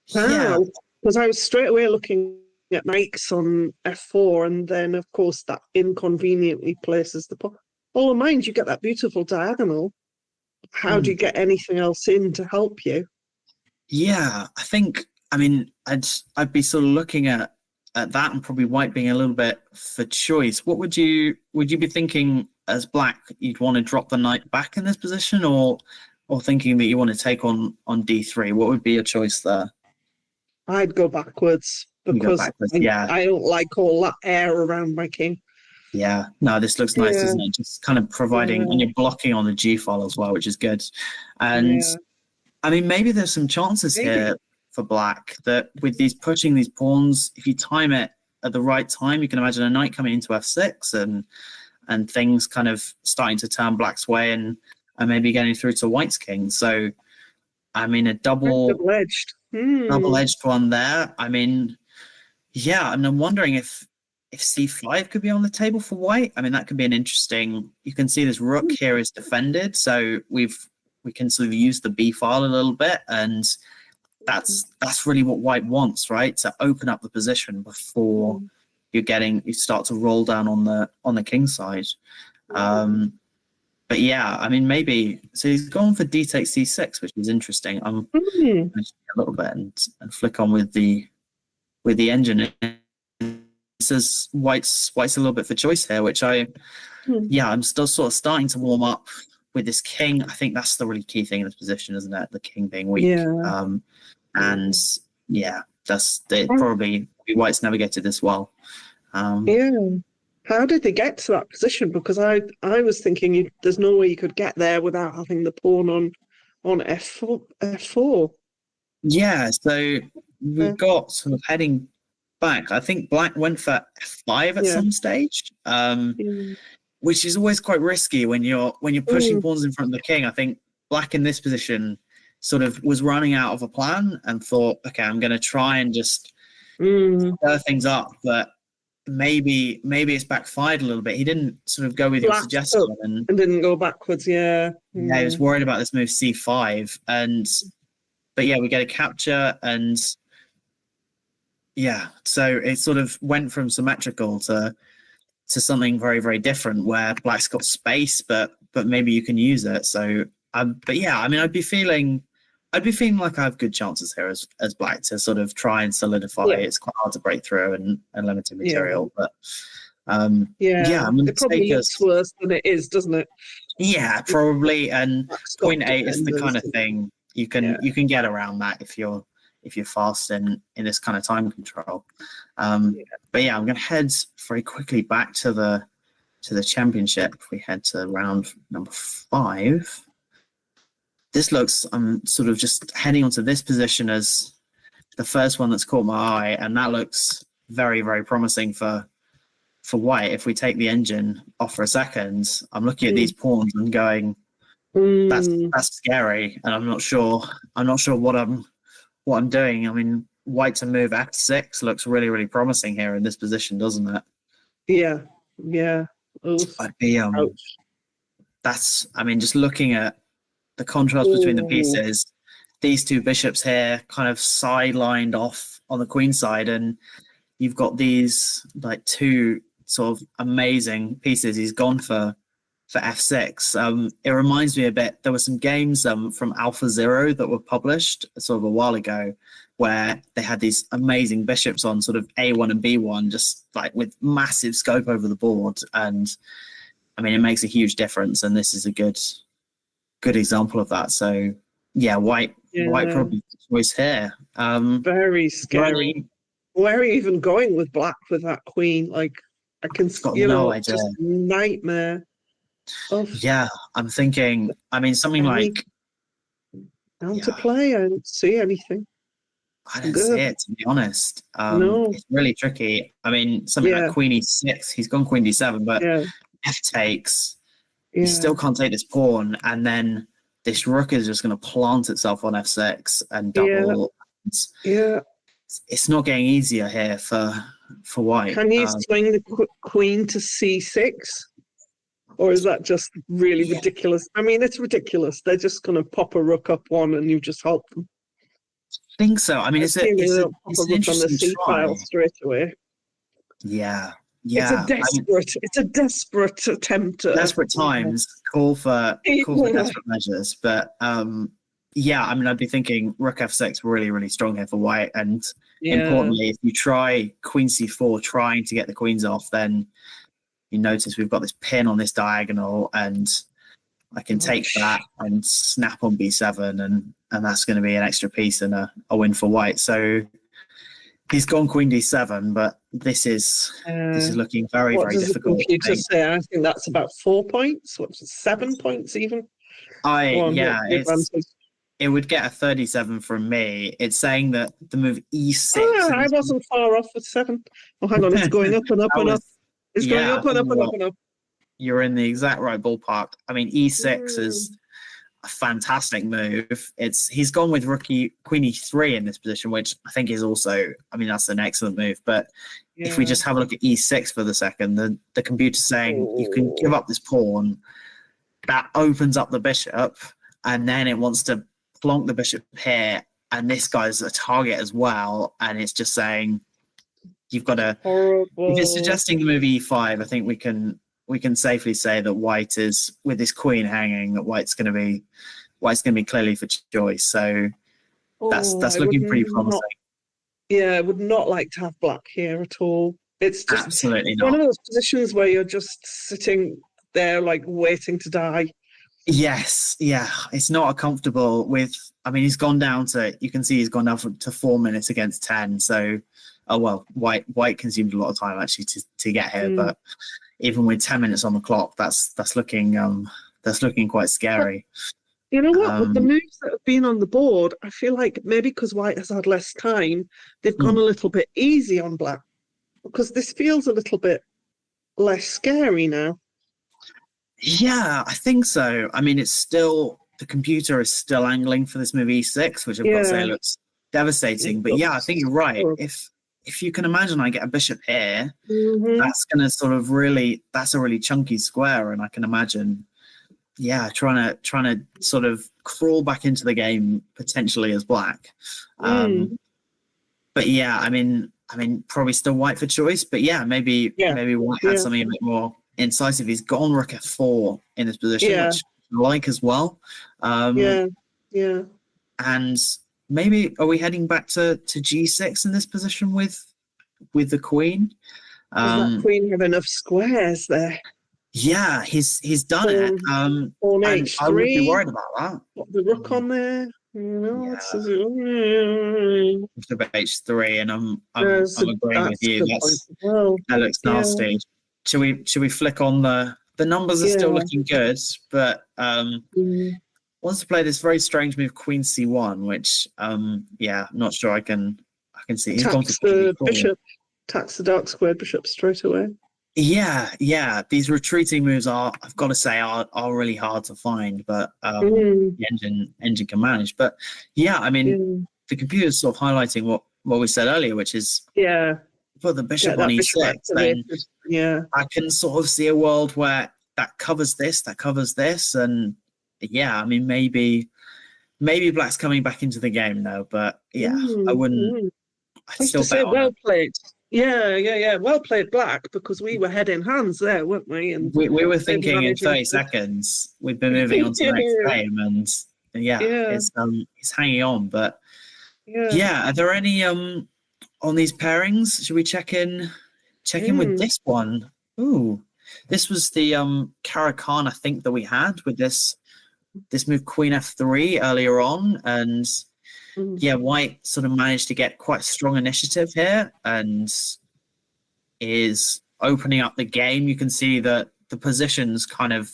because I was straight away looking at knights on f4, and then of course that inconveniently places the pawn. All in mind, you get that beautiful diagonal. How do you get anything else in to help you? Yeah, I mean, I'd be sort of looking at that, and probably white being a little bit for choice. What would you be thinking as black? You'd want to drop the knight back in this position, or thinking that you want to take on d3? What would be your choice there? I'd go backwards because I don't like all that air around my king. Yeah, no, this looks nice, doesn't it? Just kind of providing, and you're blocking on the g file as well, which is good. And I mean, maybe there's some chances here for black that with pushing these pawns, if you time it at the right time, you can imagine a knight coming into f6 and things kind of starting to turn black's way and maybe getting through to white's king. So, I mean, a double-edged one there. I mean, yeah, and I'm wondering if c5 could be on the table for white. I mean, that could be an interesting. You can see this rook here is defended, so we can sort of use the b file a little bit, and that's really what white wants, right? To open up the position before you start to roll down on the king side. But yeah, I mean, maybe so he's gone for d takes c6, which is interesting. I'm going to a little bit and flick on with the engine. It says white's a little bit for choice here, which I'm still sort of starting to warm up with this king. I think that's the really key thing in this position, isn't it? The king being weak. And yeah, probably white's never get it this well. Yeah. How did they get to that position? Because I was thinking there's no way you could get there without having the pawn on f4. Yeah, so we've got sort of heading back. I think black went for f5 at some stage, which is always quite risky when you're pushing pawns in front of the king. I think black in this position sort of was running out of a plan and thought, okay, I'm going to try and just stir things up, but maybe it's backfired a little bit. He didn't sort of go with your suggestion and didn't go backwards. Yeah, yeah, he was worried about this move c5, but yeah, we get a capture, and yeah, so it sort of went from symmetrical to something very, very different, where black's got space, but maybe you can use it. So, but yeah, I mean, I'd be feeling like I have good chances here as black to sort of try and solidify. Yeah. It's quite hard to break through and limited material, but I mean, it probably looks worse than it is, doesn't it? Yeah, probably. And point 8 is the kind of thing you can get around that if you're fast in this kind of time control. But yeah, I'm going to head very quickly back to the championship. If we head to round number 5. This looks, I'm sort of just heading onto this position as the first one that's caught my eye, and that looks very, very promising for white. If we take the engine off for a second, I'm looking at these pawns and going, that's scary, and I'm not sure what I'm doing. I mean, white to move f6 looks really, really promising here in this position, doesn't it? Yeah. I'd be that's, I mean, just looking at the contrast between the pieces, these two bishops here kind of sidelined off on the queen side, and you've got these like two sort of amazing pieces. He's gone for f6. It reminds me a bit, there were some games from Alpha Zero that were published sort of a while ago, where they had these amazing bishops on sort of a1 and b1, just like with massive scope over the board. And I mean, it makes a huge difference, and this is a good example of that. So yeah, white probably the choice here. Very scary. Where are you even going with black with that queen? Like, I can, no idea. Just nightmare. Yeah, I'm thinking, I mean, something like down to play. I don't see anything. I don't see it, to be honest. No. It's really tricky. I mean, something like queen e6, he's gone queen d7, but f takes, you still can't take this pawn, and then this rook is just going to plant itself on f6 and double. Yeah. It's not getting easier here for white. Can you swing the queen to c6? Or is that just really ridiculous? I mean, it's ridiculous. They're just going to pop a rook up one and you just help them. I think so. I mean, it's an interesting try. Straight away. Yeah. It's a desperate attempt. Desperate times call for desperate measures. But I mean, I'd be thinking rook f6 really, really strong here for white. And importantly, if you try queen c4, trying to get the queens off, then you notice we've got this pin on this diagonal, and I can take that and snap on b7, and that's going to be an extra piece and a win for white. So he's gone queen d7, but this is looking very, very difficult. What does the computer say? I think that's about 4 points. What's it, 7 points even? It would get a 37 from me. It's saying that the move e6. I wasn't far off with 7. Oh, hang on, it's going up and up and up. It's going up and up and up and up. You're in the exact right ballpark. I mean, e6 is a fantastic move. He's gone with queen e3 in this position, which I think is also, I mean, that's an excellent move. But if we just have a look at e6 for the second, the computer's saying you can give up this pawn. That opens up the bishop, and then it wants to plonk the bishop here, and this guy's a target as well. And it's just saying you've got to. If it's suggesting the move e5, I think we can safely say that white is, with this queen hanging, that white's going to be clearly for choice. So that's looking pretty promising. I would not like to have black here at all. It's just absolutely not one of those positions where you're just sitting there like waiting to die. Yes, yeah, it's not a comfortable with. I mean, he's gone down to. You can see he's gone down to 4 minutes against 10. So, oh well, White consumed a lot of time actually to get here. Mm. But even with 10 minutes on the clock, that's looking quite scary. You know what? With the Um, moves that have been on the board, I feel like maybe because White has had less time, they've gone a mm, little bit easy on Black because this feels a little bit less scary now. yeah, I think so. I mean, it's still the computer is still angling for this move e6, which I've got to say Yeah, looks devastating. it But yeah, I think looks you're right. horrible. If you can imagine, I get a bishop here. Hmm. That's going to sort of really, that's a really chunky square, and I can imagine, yeah, trying to sort of crawl back into the game potentially as Black. Mm. But yeah, I mean, probably still White for choice, but yeah, maybe Yeah, White had yeah, something a bit more incisive. He's gone Rook F4 in this position, yeah, which I like as well. yeah, yeah. And maybe are we heading back to G6 in this position with the Queen? Does that Um, queen have enough squares there? yeah, he's done it. Pawn, pawn And I would be H3, worried about that. got the rook on there. You know, Yeah, bishop H3, and I'm agreeing with that's a you. good point as well. That looks Yeah, nasty. Should we flick on the numbers are still yeah. looking good, but Mm. wants to play this very strange move Queen C1, which yeah, I'm not sure I can see. He's gone for Attacks Queen the D4. bishop, attacks the dark squared bishop straight away. Yeah. These retreating moves I've got to say are really hard to find, but Mm. the engine can manage. But yeah, I mean Yeah, the computer's sort of highlighting what we said earlier, which is yeah. put the bishop Get on that bishop E6, then activated. Yeah. I can sort of see a world where that covers this, and yeah, I mean maybe Black's coming back into the game now, but yeah, I Mm. wouldn't. Mm. I'd I have to still bet say, on well it. played. Yeah. Well played, Black, because we were head in hands there, weren't we? And We were they were thinking in managing 30 to. seconds we'd be moving on to the next game, and yeah, Yeah, it's hanging on. But yeah. yeah, are there any on these pairings? Should we check in with Mm. this one? Ooh, this was the Caracan I think that we had with this move Queen F3 earlier on, and Mm. yeah, White sort of managed to get quite strong initiative here and is opening up the game. You can see that the position's kind of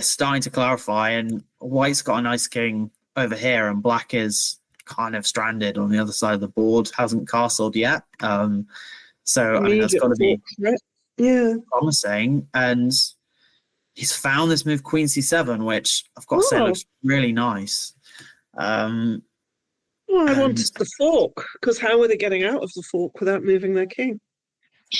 starting to clarify, and White's got a nice king over here, and Black is kind of stranded on the other side of the board, hasn't castled yet. So I mean that's Immediate got to be thought threat. Yeah. promising, and he's found this move Queen C7, which I've got to say Oh, looks really nice. Um, well, I and wanted the fork, because how are they getting out of the fork without moving their king?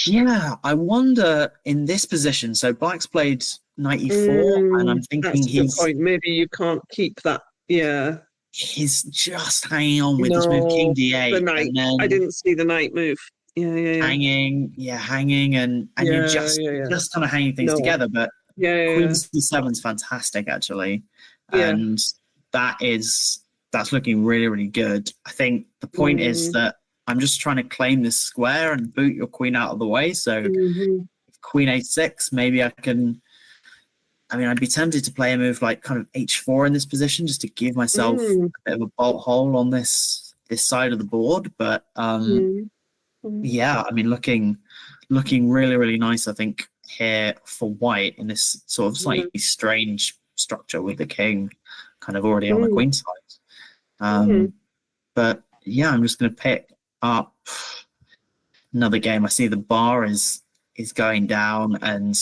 yeah, I wonder in this position. So Black's played knight e4, and I'm thinking That's a good point. Maybe you can't keep that. Yeah. he's just hanging on with this move King No, the D8, knight. and I then didn't see the knight move. Yeah. hanging, and you're Yeah. just kind of hanging things No. together. But Queen Yeah. C7 is fantastic actually, Yeah. and that's looking really really good. I think the point is Mm-hmm. that I'm just trying to claim this square and boot your queen out of the way. So Mm-hmm. Queen A6, maybe I can. I mean, I'd be tempted to play a move like kind of H4 in this position just to give myself Mm-hmm. a bit of a bolt hole on this side of the board. But Mm-hmm. yeah, I mean, looking really really nice. I think here for White in this sort of slightly strange structure with the king kind of already on the queen side. But yeah, I'm just going to pick up another game. I see the bar is going down, and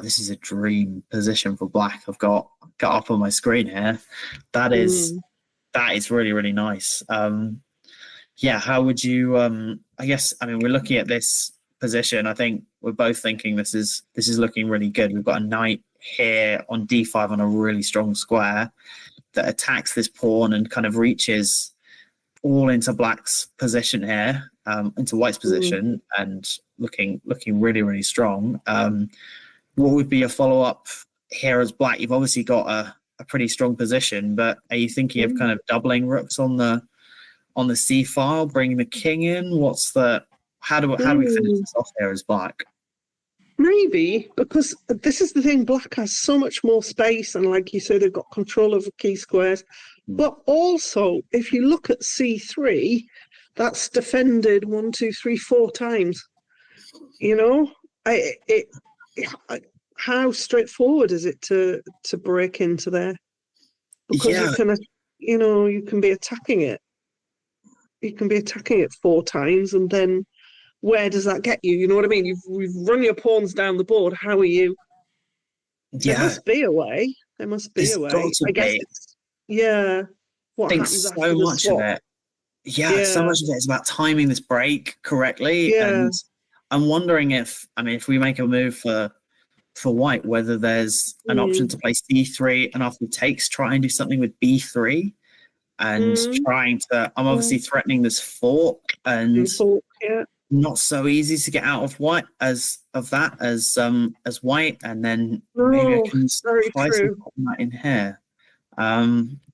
this is a dream position for Black. I've got up on my screen here. That is really really nice. Yeah, how would you? I guess we're looking at this position. I think we're both thinking this is looking really good. We've got a knight here on d5 on a really strong square that attacks this pawn and kind of reaches all into Black's position here, into White's position, and looking really really strong. What would be a follow up here as Black? You've obviously got a pretty strong position, but are you thinking of kind of doubling rooks on the C file, bringing the king in? How do we finish this off here as Black? Maybe, because this is the thing, black has so much more space, and like you said, they've got control of the key squares. But also, if you look at c3, that's defended 1, 2, 3, 4 times. You know, how straightforward is it to break into there? Because Yeah. you can, you can be attacking it. You can be attacking it 4 times, and then where does that get you? You know what I mean? You've run your pawns down the board. How are you? There Yeah, must be a way. There must be there's a way. got to I guess be. it's, yeah. I What think happens so after the much of swap? it. Yeah, so Yeah. much of it is about timing this break correctly. Yeah. And I'm wondering if we make a move for white, whether there's an option to play c3 and after takes, try and do something with b3 and trying to. I'm obviously threatening this fork, and Yeah. not so easy to get out of white as white, and then maybe I No, can very try true. some that in here.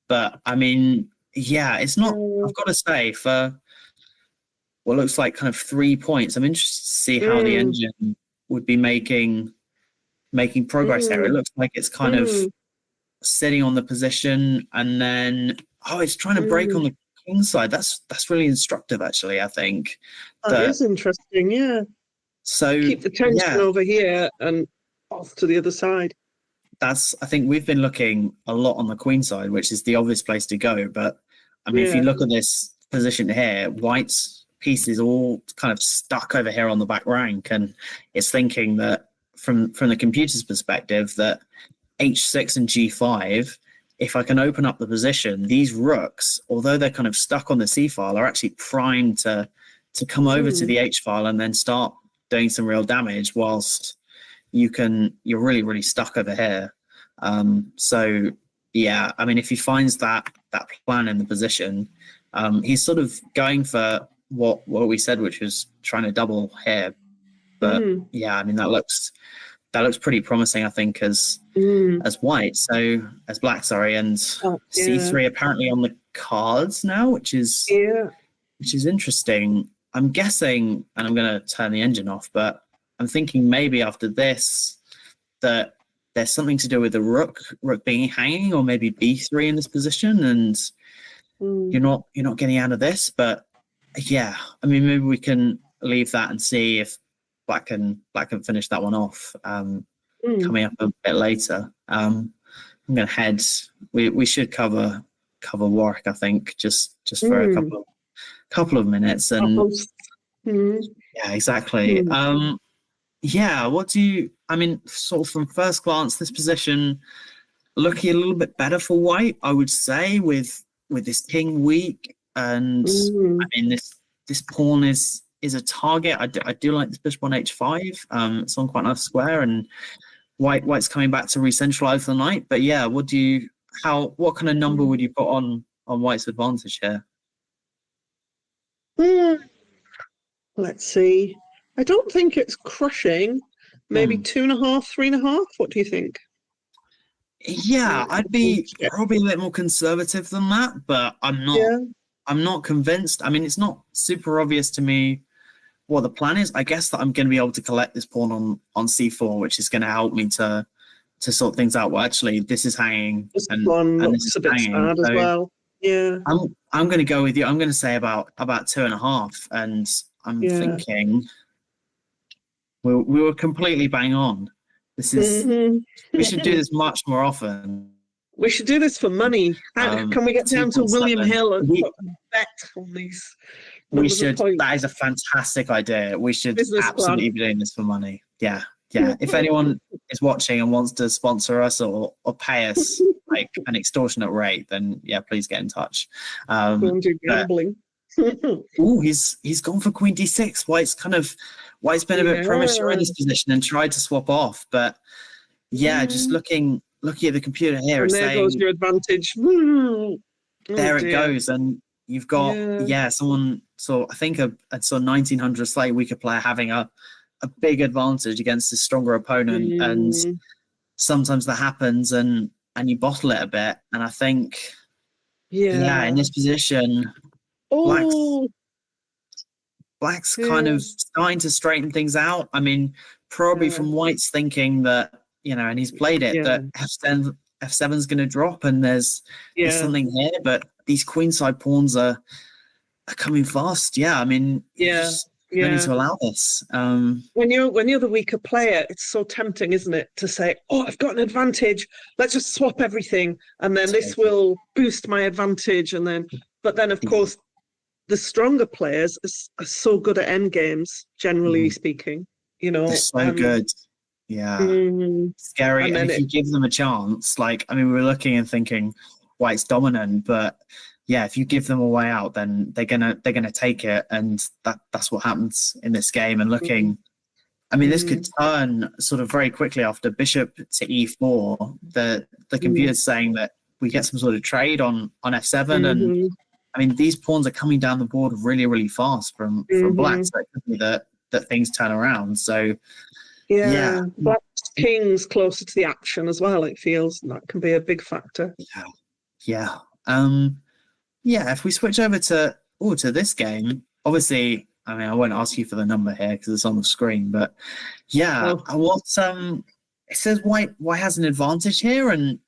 But I mean, yeah, it's not. I've got to say, for what looks like kind of 3 points, I'm interested to see how the engine would be making progress there. It looks like it's kind of sitting on the position, and then it's trying to break on the king side. That's really instructive, actually. I think That is interesting. Yeah. so. Keep the tension Yeah, over here and off to the other side. I think we've been looking a lot on the queen side, which is the obvious place to go. But I mean, if you look at this position here, white's piece is all kind of stuck over here on the back rank, and it's thinking that from the computer's perspective that h6 and g5, if I can open up the position, these rooks, although they're kind of stuck on the c file, are actually primed to come over to the h file and then start doing some real damage, whilst you're really, really stuck over here. So yeah, I mean, if he finds that plan in the position, he's sort of going for what we said, which was trying to double here. But yeah, I mean, that looks pretty promising, I think, as white. So as black, sorry, and c3 apparently on the cards now, which is interesting. I'm guessing, and I'm going to turn the engine off, but I'm thinking maybe after this that there's something to do with the rook being hanging, or maybe b3 in this position, and you're not getting out of this. But yeah, I mean, maybe we can leave that and see if black can finish that one off coming up a bit later. I'm going to head. We should cover Warwick, I think, just for a couple of minutes, and yeah, exactly. Yeah, what do you? I mean, sort of from first glance, this position looking a little bit better for white, I would say, with this king weak, and I mean this pawn is a target. I do like this bishop on h5. It's on quite a nice square, and white's coming back to recentralize the knight. But yeah, what kind of number would you put on white's advantage here? Let's see. I don't think it's crushing. Maybe 2.5, 3.5. What do you think? Yeah, I'd be probably a bit more conservative than that, but I'm not convinced. I mean, it's not super obvious to me what the plan is. I guess that I'm going to be able to collect this pawn on c4, which is going to help me to sort things out. Well, actually, this is hanging, and this is a bit sad as well. Yeah, I'm going to go with you. I'm going to say about 2.5, and I'm thinking we were completely bang on. This is we should do this much more often. We should do this for money. Can we get down to William Hill and put a bet on these? We should. That is a fantastic idea. We should absolutely be doing this for money. Yeah. If anyone is watching and wants to sponsor us or pay us like an extortionate rate, then yeah, please get in touch. Gambling. He's gone for queen d6. White's been a bit premature in this position and tried to swap off, but yeah, just looking at the computer here, and it's there saying goes your advantage. There it goes, and you've got someone. So I think a 1900 slate weaker player having a big advantage against a stronger opponent, and sometimes that happens, and you bottle it a bit. And I think in this position, Black's kind of starting to straighten things out. I mean, probably from White's thinking that, and he's played it, that F7's going to drop and there's something here, but these queenside pawns are coming fast. Yeah, I mean, you need to allow this. When you're the weaker player, it's so tempting, isn't it, to say, "Oh, I've got an advantage. Let's just swap everything, and then this will boost my advantage." But then, of course, the stronger players are so good at end games, generally speaking. They're so good. Yeah, scary. And if you give them a chance, we were looking and thinking White's dominant, but yeah, if you give them a way out, then they're gonna take it, and that's what happens in this game. And looking, this could turn sort of very quickly after bishop to e4. The computer's saying that we get some sort of trade on f7, and these pawns are coming down the board really, really fast from black, so it could be that things turn around. So black's king's closer to the action as well. It feels that can be a big factor. Yeah. If we switch over to this game, obviously, I won't ask you for the number here because it's on the screen, but it says White has an advantage here, and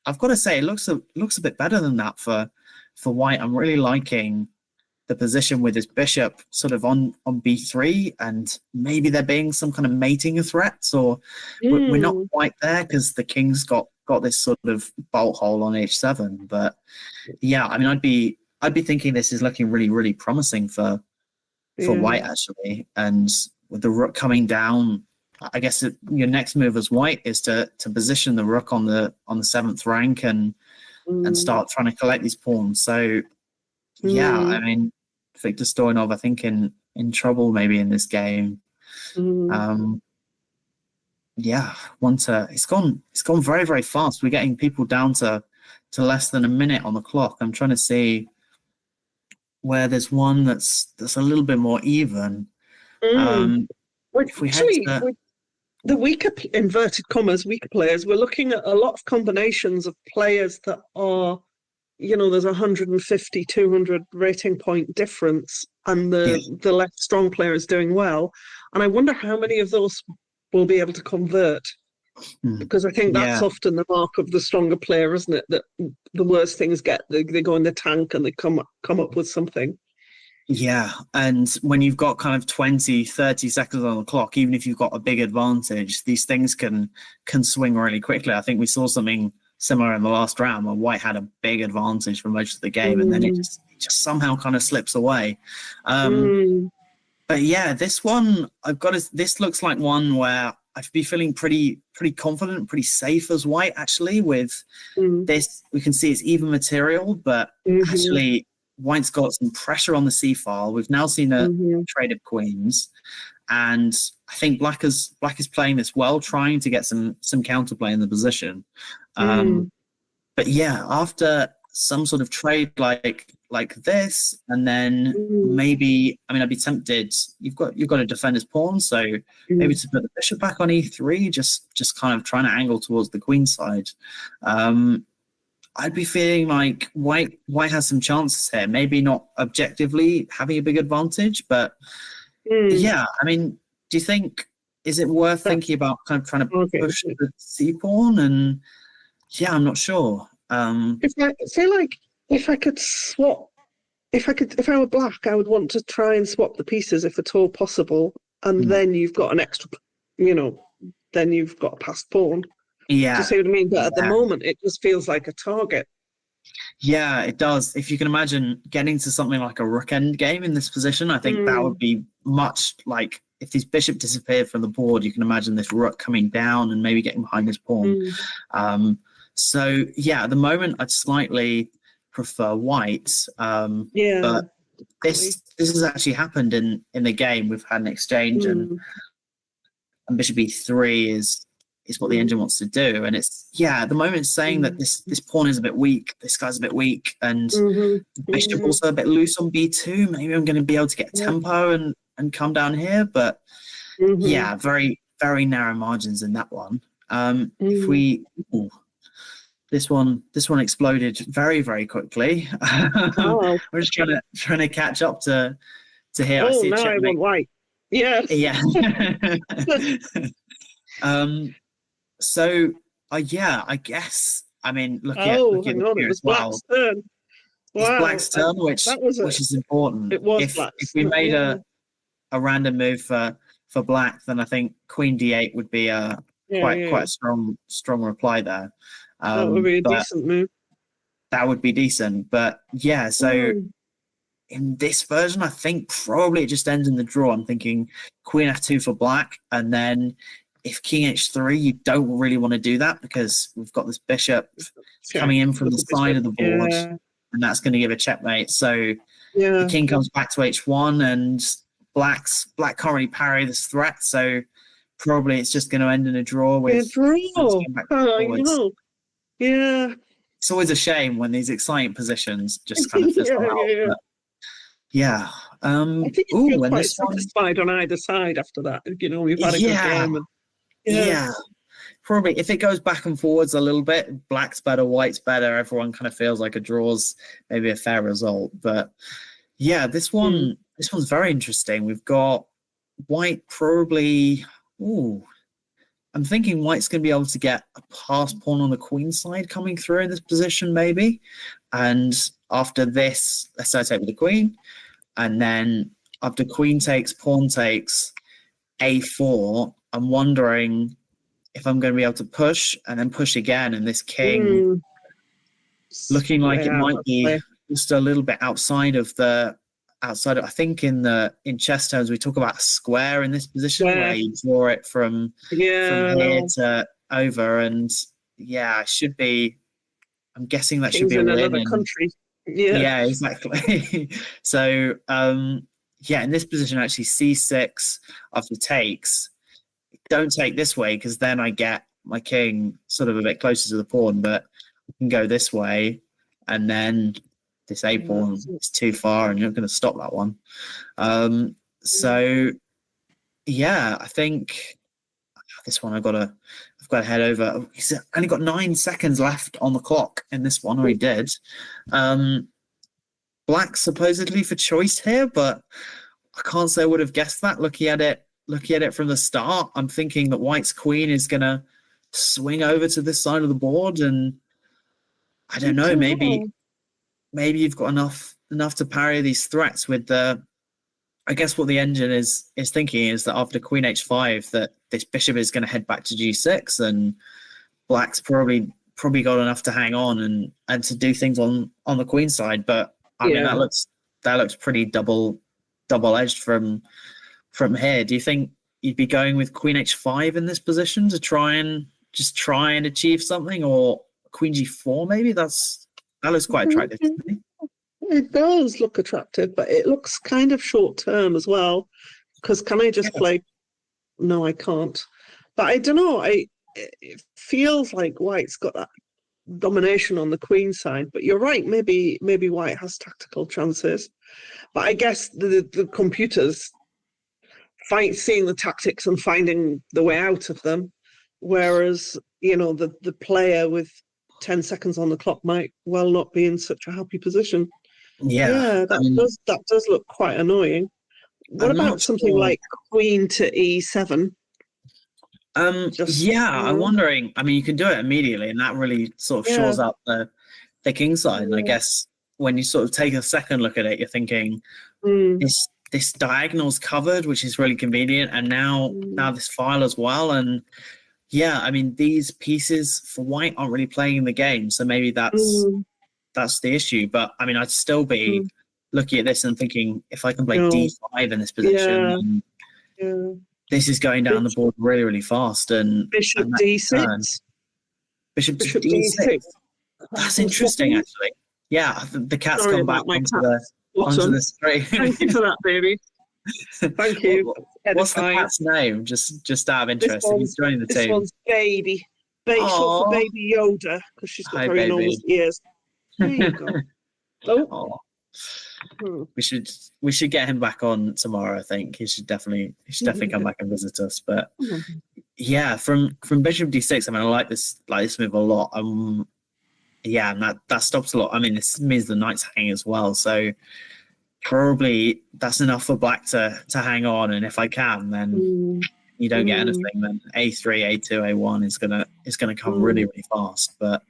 I've got to say it looks a bit better than that for White. I'm really liking the position with his bishop sort of on b3, and maybe there being some kind of mating threats, or we're not quite there because the king's got this sort of bolt hole on h7. But yeah, I'd be thinking this is looking really, really promising for White, actually. And with the rook coming down, I guess your next move as White is to position the rook on the 7th rank and start trying to collect these pawns. So yeah, Victor Stoyanov, I think, in trouble maybe in this game. It's gone very, very fast. We're getting people down to less than a minute on the clock. I'm trying to see where there's one that's a little bit more even. If we the weaker, inverted commas, weaker players, we're looking at a lot of combinations of players that are, there's 150, 200 rating point difference, and the less strong player is doing well. And I wonder how many of those will be able to convert, because I think that's often the mark of the stronger player, isn't it? That the worse things get, they go in the tank and they come up with something. Yeah, and when you've got kind of 20, 30 seconds on the clock, even if you've got a big advantage, these things can swing really quickly. I think we saw something similar in the last round where White had a big advantage for most of the game, and then it just somehow kind of slips away. But yeah, this one, this looks like one where I'd be feeling pretty confident, pretty safe as White, actually. With this, we can see it's even material, but actually White's got some pressure on the c-file. We've now seen a trade of queens, and I think Black is playing this well, trying to get some counterplay in the position. But yeah, after some sort of trade like this, and then maybe I'd be tempted. You've got to defend his pawn, so maybe to put the bishop back on e3, just kind of trying to angle towards the queen side. I'd be feeling like White has some chances here. Maybe not objectively having a big advantage, but yeah. Do you think, is it worth thinking about kind of trying to push the c pawn? And yeah, I'm not sure. I feel like if I were Black, I would want to try and swap the pieces if at all possible, and then you've got an extra, then you've got a passed pawn. Yeah. Do you see what I mean? But at the moment, it just feels like a target. Yeah, it does. If you can imagine getting to something like a rook end game in this position, I think that would be much like if this bishop disappeared from the board, you can imagine this rook coming down and maybe getting behind this pawn. So yeah, at the moment, I'd slightly prefer White. But this has actually happened in the game. We've had an exchange, and bishop e3 is what the engine wants to do, and it's at the moment it's saying that this pawn is a bit weak, this guy's a bit weak, and bishop also a bit loose on b2. Maybe I'm going to be able to get tempo and come down here, but yeah, very, very narrow margins in that one. If we this one exploded very, very quickly. We're just trying to catch up to here. I want White. Yeah. Yeah. So yeah, I guess. I mean, Oh, looking at hang the on, it queue was as well, Black's turn. it's Wow, Black's turn, that was which is important. it was If Black's we turn. made Yeah, a random move for Black, then I think Queen D8 would be a yeah, quite yeah. a strong reply there. That would be a But decent move. that would be decent. But yeah, so Mm. in this version, I think probably it just ends in the draw. I'm thinking Queen F2 for Black, and then if King H3, you don't really want to do that because we've got this bishop Check. coming in from the Little side bishop. of the board, Yeah, and that's going to give a checkmate. So the yeah. king comes back to H1, and Black can't really parry this threat, so probably it's just going to end in a draw Yeah, with draw. back I forwards. know. Yeah. It's always a shame when these exciting positions just kind of fizzle Yeah, out. yeah. But yeah. I think you feel And quite this one, satisfied on either side after that. You know, we've had a good yeah, game. And, yeah. Probably if it goes back and forwards a little bit, Black's better, White's better. Everyone kind of feels like a draw's maybe a fair result. But yeah, this one's very interesting. We've got White probably. Ooh, I'm thinking White's going to be able to get a pass pawn on the queen side coming through in this position, maybe. And after this, let's say I take with the queen, and then after queen takes, pawn takes, a4. I'm wondering if I'm going to be able to push and then push again, and this king looking like it might be just a little bit outside of. I think in chess terms we talk about a square in this position where you draw it from here to over, and yeah, it should be. I'm guessing that should be a in win. another country. Yeah, exactly. So yeah, in this position actually c6 after takes. Don't take this way because then I get my king sort of a bit closer to the pawn, but I can go this way and then this a pawn is too far and you're not going to stop that one. So yeah, I think this one I've got to head over. He's only got 9 seconds left on the clock in this one, or he did. Black supposedly for choice here, but I can't say I would have guessed that looking at it from the start. I'm thinking that White's queen is going to swing over to this side of the board, and I don't know, maybe you've got enough to parry these threats with the. I guess what the engine is thinking is that after Queen H5, that this bishop is going to head back to G6, and Black's probably got enough to hang on and to do things on the queen side. But I mean that looks pretty double edged from here. Do you think you'd be going with Queen H5 in this position to try and achieve something, or Queen G4 maybe? That looks quite attractive to me. It does look attractive, but it looks kind of short term as well. Because can I just play? No, I can't. But I don't know. It feels like White's got that domination on the queen side. But you're right. Maybe White has tactical chances. But I guess the computers seeing the tactics and finding the way out of them, whereas the player with 10 seconds on the clock might well not be in such a happy position. Yeah, that does look quite annoying. What about something like Queen to E7? I'm wondering. I mean, you can do it immediately, and that really sort of shores up the king side. And I guess when you sort of take a second look at it, you're thinking this diagonal's covered, which is really convenient, and now this file as well. And yeah, I mean, these pieces for White aren't really playing in the game, so maybe that's the issue. But I mean, I'd still be looking at this and thinking, if I can play D5 in this position, this is going down the board really, really fast. And Bishop D6. Bishop D6. That's interesting, actually. Yeah, the cat's come back onto the screen. Thank you for that, baby. Thank you. What's the cat's name? Just out of interest. He's joining the team. This one's Baby. Short for Baby Yoda, because she's got very enormous ears. There you go. We should get him back on tomorrow. I think he should definitely come back and visit us. But yeah, from Bishop D6, I mean, I like this move a lot. Yeah, and that stops a lot. I mean, this means the knight's hanging as well. So probably that's enough for black to hang on, and if I can, then you don't get anything. Then a3, a2, a1 is gonna come really, really fast. But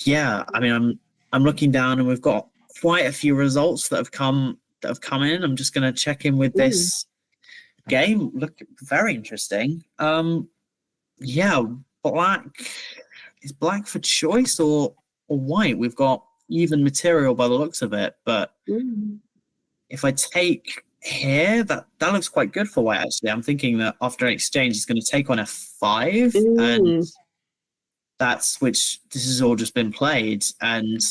yeah, I mean, I'm looking down, and we've got quite a few results that have come in. I'm just gonna check in with this game. Look, very interesting. Yeah, black is black for choice or white? We've got even material by the looks of it, but if I take here, that looks quite good for white, actually. I'm thinking that after an exchange, it's going to take on f5, and this has all just been played. And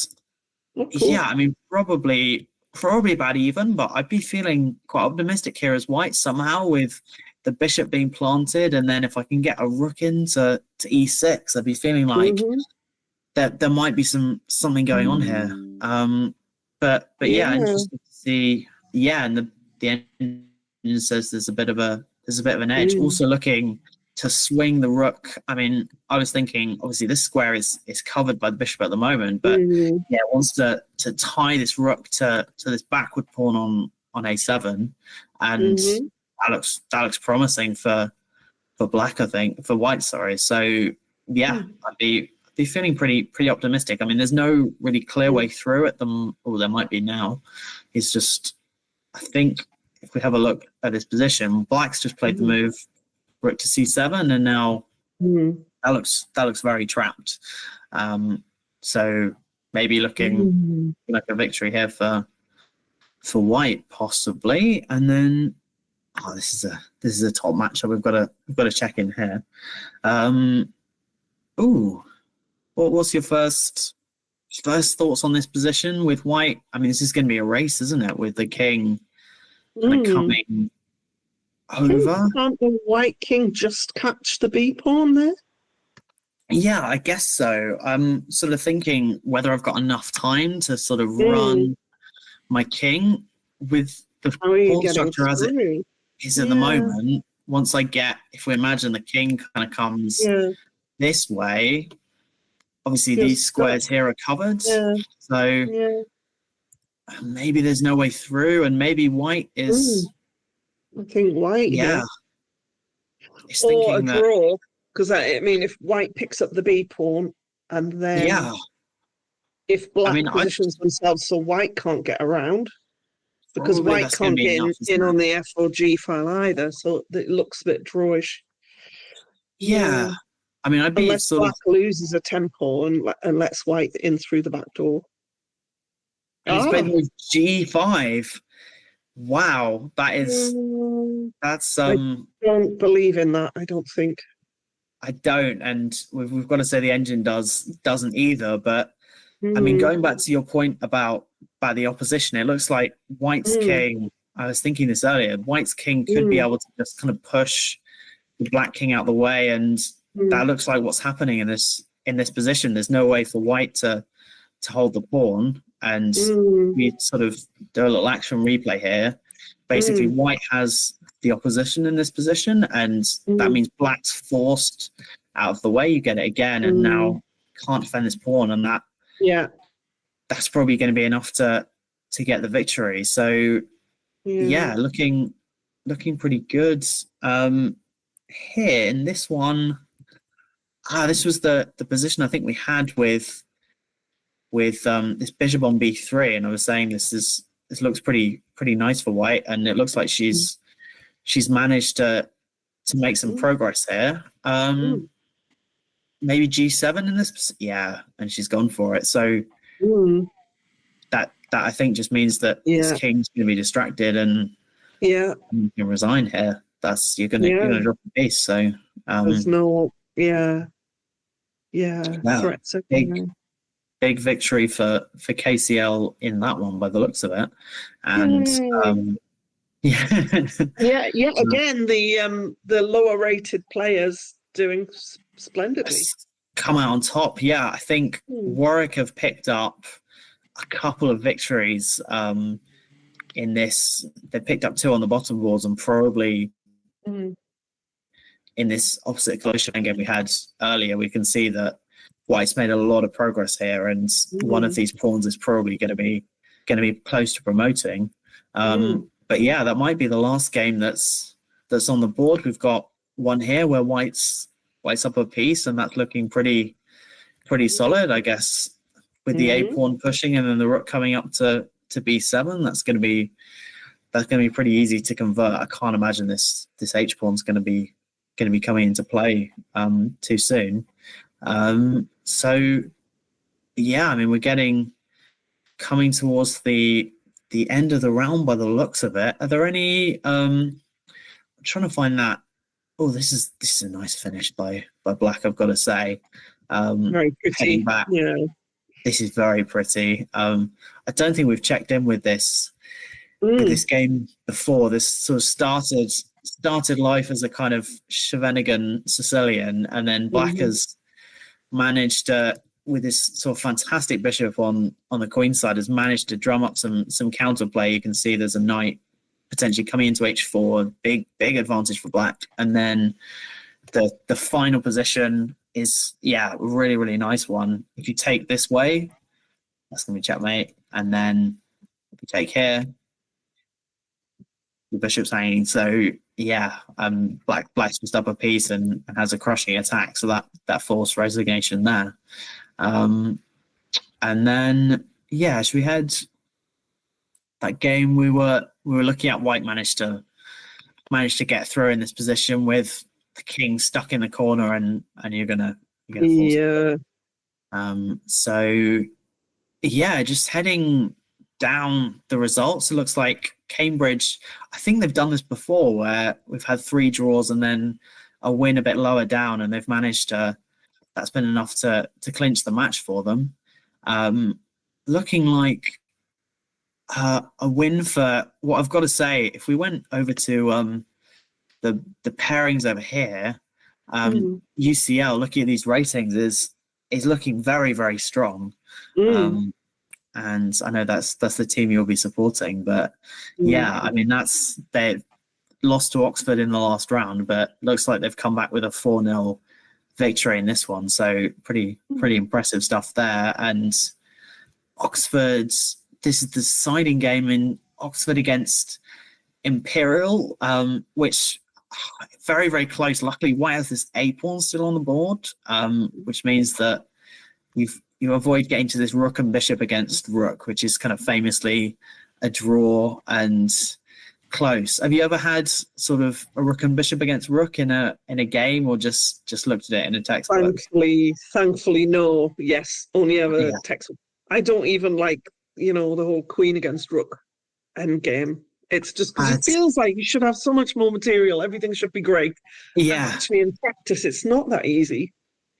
yeah, I mean, probably about even, but I'd be feeling quite optimistic here as white somehow with the bishop being planted, and then if I can get a rook into e6, I'd be feeling like that there might be something going on here. But yeah, interesting to see. Yeah, and the engine says there's a bit of an edge. Also looking to swing the rook. I mean, I was thinking obviously this square is covered by the bishop at the moment, but yeah, it wants to tie this rook to this backward pawn on a7, and that looks promising for black, I think, for white, sorry. So yeah, I'd be feeling pretty optimistic. I mean, there's no really clear way through at them, or there might be now. It's just, I think if we have a look at his position, black's just played the move rook to c7, and now that looks very trapped. So maybe looking like a victory here for white, possibly. And then this is a top matchup. We've got to check in here. What's your first thoughts on this position with white? I mean, this is going to be a race, isn't it, with the king kind of coming over? Can't the white king just catch the b pawn there? Yeah, I guess so. I'm sort of thinking whether I've got enough time to sort of run my king with the pawn structure as it is at the moment. Once I get, if we imagine the king kind of comes this way, obviously these squares here are covered. So maybe there's no way through, and maybe white is... I think white, is or a thinking draw, because I mean, if white picks up the b pawn, and then if black positions themselves so white can't get around, because white can't get in on the f or g file either, so it looks a bit drawish. Yeah. I mean, I'd be unless black loses a tempo and lets white in through the back door. He's played with g5. Wow, that's I don't believe in that. I don't think. I don't, and we've got to say the engine doesn't either. But I mean, going back to your point about the opposition, it looks like white's king. I was thinking this earlier. White's king could be able to just kind of push the black king out the way, and that looks like what's happening in this position. There's no way for white to hold the pawn, and we sort of do a little action replay here. Basically, white has the opposition in this position, and that means black's forced out of the way. You get it again, and now can't defend this pawn, and that's probably going to be enough to get the victory. So looking pretty good here in this one. This was the position I think we had with this bishop on b3, and I was saying this looks pretty nice for white, and it looks like she's managed to make some progress here. Maybe g7 in this, and she's gone for it. So that I think just means that this king's going to be distracted, and you can resign here. You're gonna drop the piece. So there's no threats. Big victory for KCL in that one by the looks of it. And again, the lower rated players doing splendidly. Come out on top. I think Warwick have picked up a couple of victories in this. They picked up 2 on the bottom boards, and probably in this opposite collision game we had earlier, we can see that white's made a lot of progress here, and one of these pawns is probably going to be close to promoting. But yeah, that might be the last game that's on the board. We've got one here where white's up a piece, and that's looking pretty solid, I guess, with the a pawn pushing and then the rook coming up to b7. That's going to be pretty easy to convert. I can't imagine this h pawn's going to be coming into play too soon. So yeah, I mean, we're coming towards the end of the round by the looks of it. Are there any? I'm trying to find that. Oh, this is a nice finish by Black, I've got to say. Very pretty. Back, yeah. This is very pretty. I don't think we've checked in with this game before. This sort of started life as a kind of Scheveningen Sicilian, and then Black has managed to, with this sort of fantastic bishop on the queen side, has managed to drum up some counterplay. You can see there's a knight potentially coming into h4, big advantage for Black, and then the final position is really, really nice one. If you take this way, that's gonna be checkmate, and then if you take here, the bishop's hanging. So yeah, Black's just up a piece and has a crushing attack. So that forced resignation there. And then should we head that game we were looking at? White managed to get through in this position with the king stuck in the corner, and you're gonna force it. So yeah, just heading down the results, it looks like Cambridge, I think they've done this before where we've had 3 draws and then a win a bit lower down, and they've managed to, that's been enough to clinch the match for them. Looking like a win for, what I've got to say, if we went over to the pairings over here, UCL, looking at these ratings, is looking very, very strong. And I know that's the team you'll be supporting, but yeah, I mean, they lost to Oxford in the last round, but looks like they've come back with a 4-0 victory in this one. So pretty impressive stuff there. And Oxford, this is the deciding game in Oxford against Imperial, which very, very close. Luckily, White has this a pawn still on the board, which means that you avoid getting to this rook and bishop against rook, which is kind of famously a draw and close. Have you ever had sort of a rook and bishop against rook in a game, or just looked at it in a textbook? Thankfully, no. Yes, only ever textbook. I don't even like, the whole queen against rook end game. It's just because it feels like you should have so much more material. Everything should be great. Yeah. And actually, in practice, it's not that easy.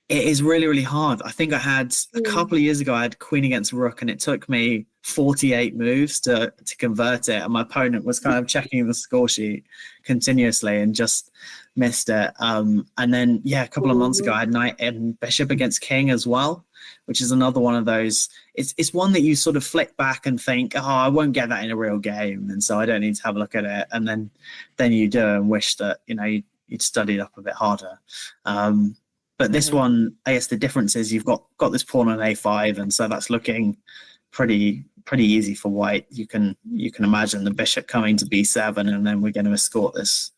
It is really, really hard. I think I had a couple of years ago, I had queen against rook, and it took me 48 moves to convert it. And my opponent was kind of checking the score sheet continuously and just missed it. And then, a couple of months ago, I had knight and bishop against king as well, which is another one of those. It's one that you sort of flick back and think, oh, I won't get that in a real game, and so I don't need to have a look at it. And then you do and wish that, you'd studied up a bit harder. But this one, I guess the difference is you've got this pawn on a5, and so that's looking pretty easy for White. You can imagine the bishop coming to b7, and then we're going to escort this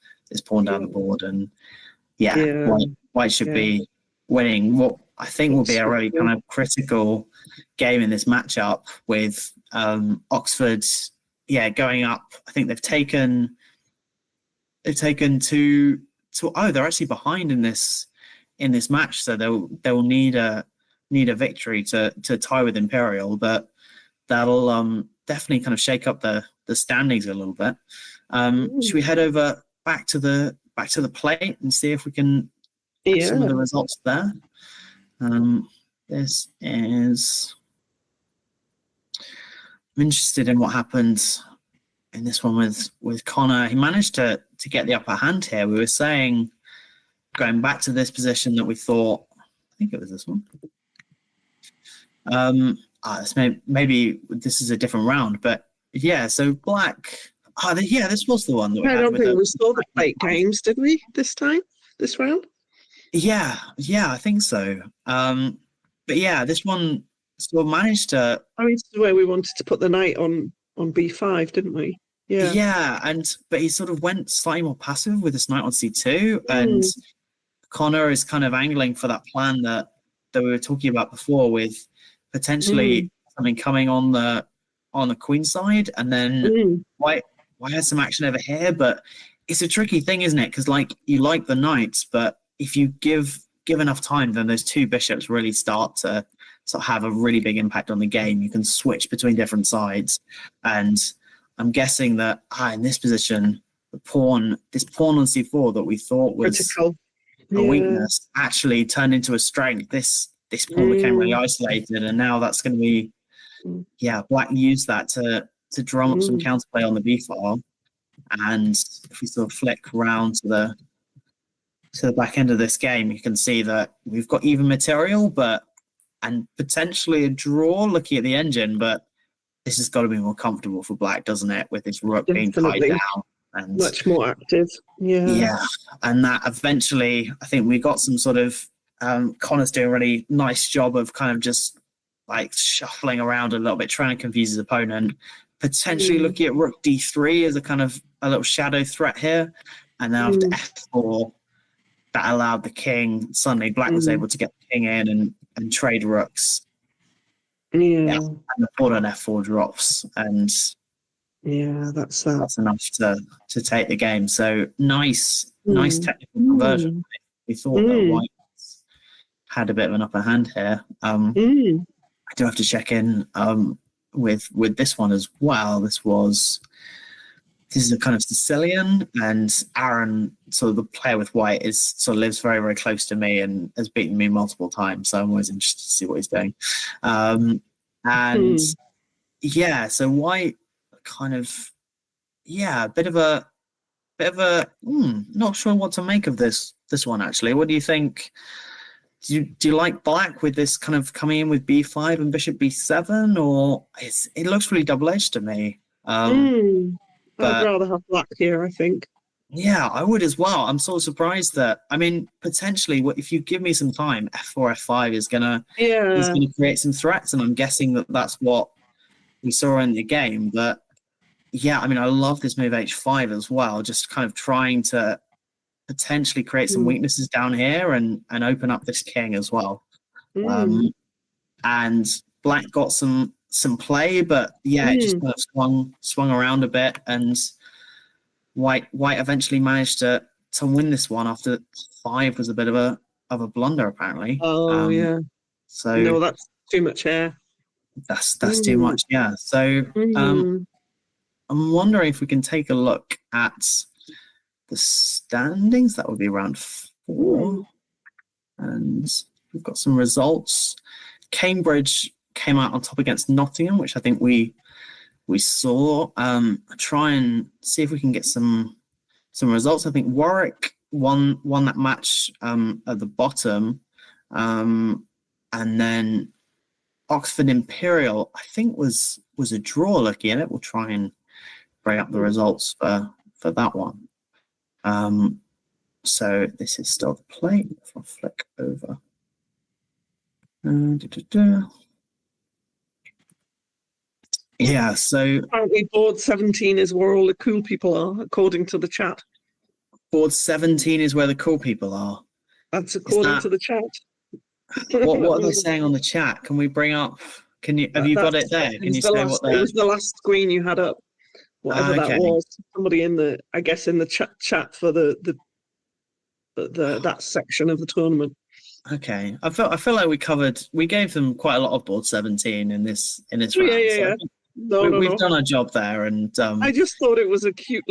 pawn down the board, and White should be winning what I think will be a really kind of critical game in this matchup with Oxford. Going up. I think they've taken two. Oh, they're actually behind in this match, so they'll need a victory to tie with Imperial, but that'll definitely kind of shake up the standings a little bit. Should we head over back to the plate and see if we can get some of the results there? This is, I'm interested in what happened in this one with Connor. He managed to get the upper hand here. We were saying, going back to this position, that we thought, I think it was this one. Maybe this is a different round, but so Black. This was the one that we I had. don't think we saw the plate games, did we? This round? Yeah, I think so. But this one still managed to. I mean, it's the way we wanted to put the knight on b5, didn't we? Yeah. but he sort of went slightly more passive with this knight on c2, and Mm. Connor is kind of angling for that plan that we were talking about before, with potentially Mm. something coming on the queen side, and then Mm. white has some action over here. But it's a tricky thing, isn't it? Because like you like the knights, but if you give enough time, then those two bishops really start to sort of have a really big impact on the game. You can switch between different sides, and I'm guessing that in this position, this pawn on c4 that we thought was Critical. a Yeah. weakness actually turned into a strength. This pawn became really isolated, and now that's going to be Black used that to drum up some counterplay on the b file. And if we sort of flick around to the back end of this game, you can see that we've got even material, and potentially a draw looking at the engine, but this has got to be more comfortable for Black, doesn't it, with his rook being tied Definitely. down. And Much more active. Yeah. And that eventually, I think we got some sort of Connor's doing a really nice job of kind of just like shuffling around a little bit, trying to confuse his opponent, potentially looking at rook d3 as a kind of a little shadow threat here, and then after f4, that allowed the king. Suddenly, Black was able to get the king in and trade rooks. Yeah. And the pawn on f4 drops, and that's enough to take the game. So nice technical conversion. We thought that White had a bit of an upper hand here. I do have to check in with this one as well. This is a kind of Sicilian, and Aaron, sort of the player with White, lives very, very close to me and has beaten me multiple times. So I'm always interested to see what he's doing. So White kind of, a bit of a not sure what to make of this one actually. What do you think? Do you like Black with this kind of coming in with b5 and bishop b7, or it looks really double-edged to me? I'd rather have Black here, I think. Yeah, I would as well. I'm sort of surprised that, I mean, potentially, if you give me some time, f4, f5 is gonna create some threats, and I'm guessing that that's what we saw in the game. But yeah, I mean, I love this move h5 as well, just kind of trying to potentially create some weaknesses down here and open up this king as well. And Black got some play, but it just kind of swung around a bit, and White eventually managed to win this one after 5 was a bit of a blunder apparently. So no, that's too much air. That's too much. So I'm wondering if we can take a look at the standings. That would be round 4, and we've got some results. Cambridge came out on top against Nottingham, which I think we saw. Try and see if we can get some results. I think Warwick won that match at the bottom, and then Oxford Imperial, I think, was a draw looking at it. We'll try and bring up the results for that one. So this is still the play. If I flick over. Yeah, so apparently board 17 is where all the cool people are, according to the chat. Board 17 is where the cool people are. That's according to the chat. What are they saying on the chat? Can we bring up? Have you got it there? Can you say what it was the last screen you had up? Whatever that was. Somebody in the chat for the that section of the tournament. Okay, I feel like we gave them quite a lot of board 17 in this round. Yeah. We've done our job there, and I just thought it was a cute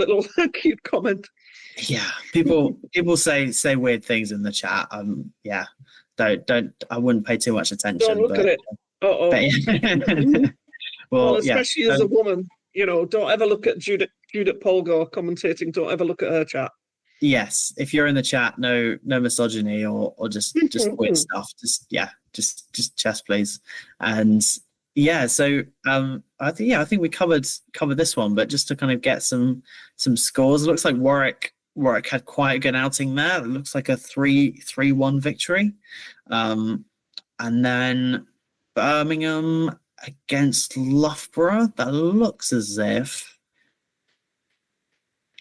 comment. Yeah, people say weird things in the chat. Don't I wouldn't pay too much attention. Don't look at it. Well, especially as a woman, don't ever look at Judith Polgar commentating. Don't ever look at her chat. Yes, if you're in the chat, no misogyny or just weird stuff. Just chess, please. And so I think we covered this one, but just to kind of get some scores, it looks like Warwick had quite a good outing there. It looks like a 3-1 victory, and then Birmingham against Loughborough. That looks as if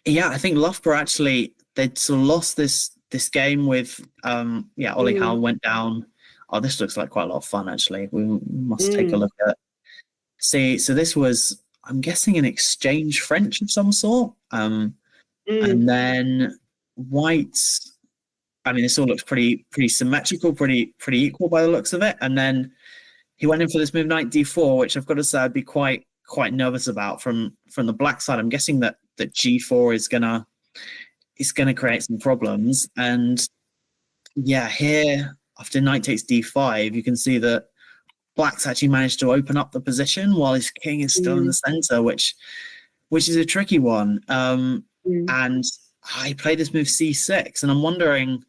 Yeah, I think Loughborough actually they'd sort of lost this game with Ollie Howe went down. Oh, this looks like quite a lot of fun actually. We must take a look at. See, so this was, I'm guessing, an exchange French of some sort. And then White's, I mean, this all looks pretty symmetrical, pretty equal by the looks of it. And then he went in for this move knight d4, which I've got to say I'd be quite nervous about from the black side. I'm guessing that g4 is gonna create some problems. And yeah, here after knight takes d5, you can see that black's actually managed to open up the position while his king is still in the center, which is a tricky one. And I played this move c6, and I'm wondering,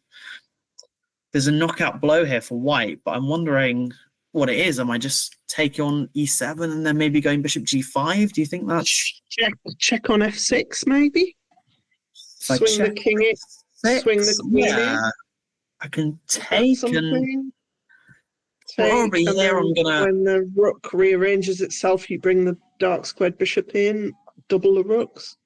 there's a knockout blow here for white, but I'm wondering what it is. Am I just taking on e7 and then maybe going bishop g5? Do you think that's... Check on f6, maybe? Swing the king in. Swing the queen in. I can take and... Probably and here I'm gonna... When the rook rearranges itself, you bring the dark squared bishop in, double the rooks.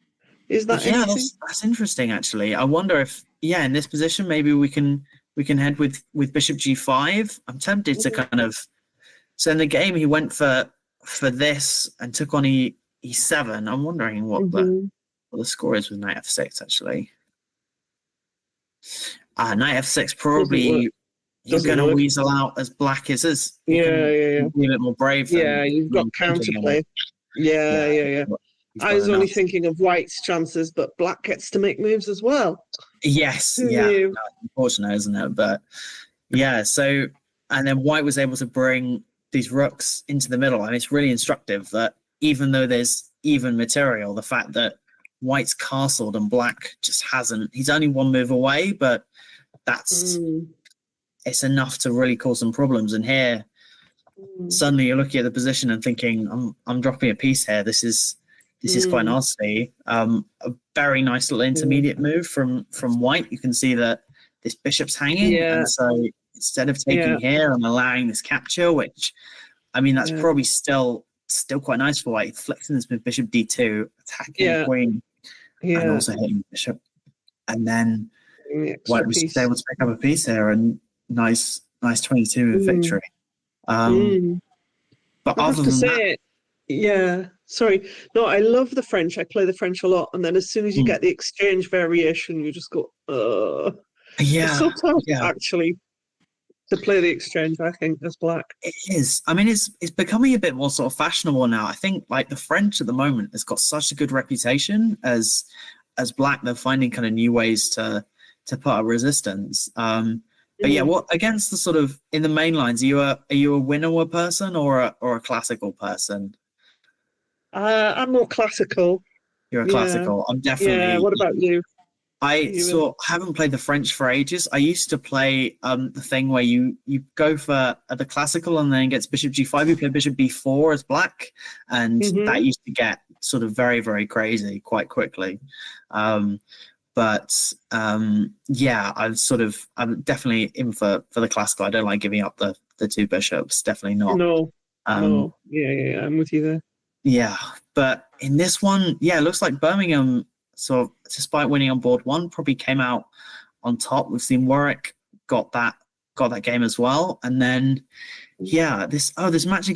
Is that anything? That's interesting, actually. I wonder if, in this position, maybe we can head with bishop g5. I'm tempted to kind of... So in the game, he went for this and took on e7. I'm wondering what the score is with knight f6, actually. Knight f6 probably... You're going to weasel out as black is. Be a bit more brave. You've got counterplay. Yeah. I was only thinking of white's chances, but black gets to make moves as well. Yes, yeah. Unfortunate, isn't it? But yeah, so, and then white was able to bring these rooks into the middle. And it's really instructive that even though there's even material, the fact that white's castled and black just hasn't, he's only one move away, but that's... It's enough to really cause some problems. And here, suddenly you're looking at the position and thinking, I'm dropping a piece here. This is quite nasty. A very nice little intermediate move from white. You can see that this bishop's hanging. And so instead of taking here and allowing this capture, which, I mean, that's probably still quite nice for white. Flexing this with bishop d2, attacking the queen, and also hitting the bishop. And then white was able to pick up a piece here and nice 22 victory. But other than that, sorry, no, I love the French. I play the French a lot, and then as soon as you get the exchange variation, you just go, it's so tough actually to play the exchange. I think as black, it is. I mean, it's becoming a bit more sort of fashionable now. I think like the French at the moment has got such a good reputation as black. They're finding kind of new ways to put up resistance. But what against the sort of in the main lines? Are you a winnower person or a classical person? I'm more classical. You're a classical. I'm definitely. Yeah. What about you? I haven't played the French for ages. I used to play the thing where you go for the classical and then gets bishop g5. You play bishop b4 as black, and that used to get sort of very, very crazy quite quickly. But I'm definitely in for the classical. I don't like giving up the two bishops. Definitely not. No. Yeah, I'm with you there. Yeah, but in this one, it looks like Birmingham, sort of, despite winning on board one, probably came out on top. We've seen Warwick got that game as well, and then this match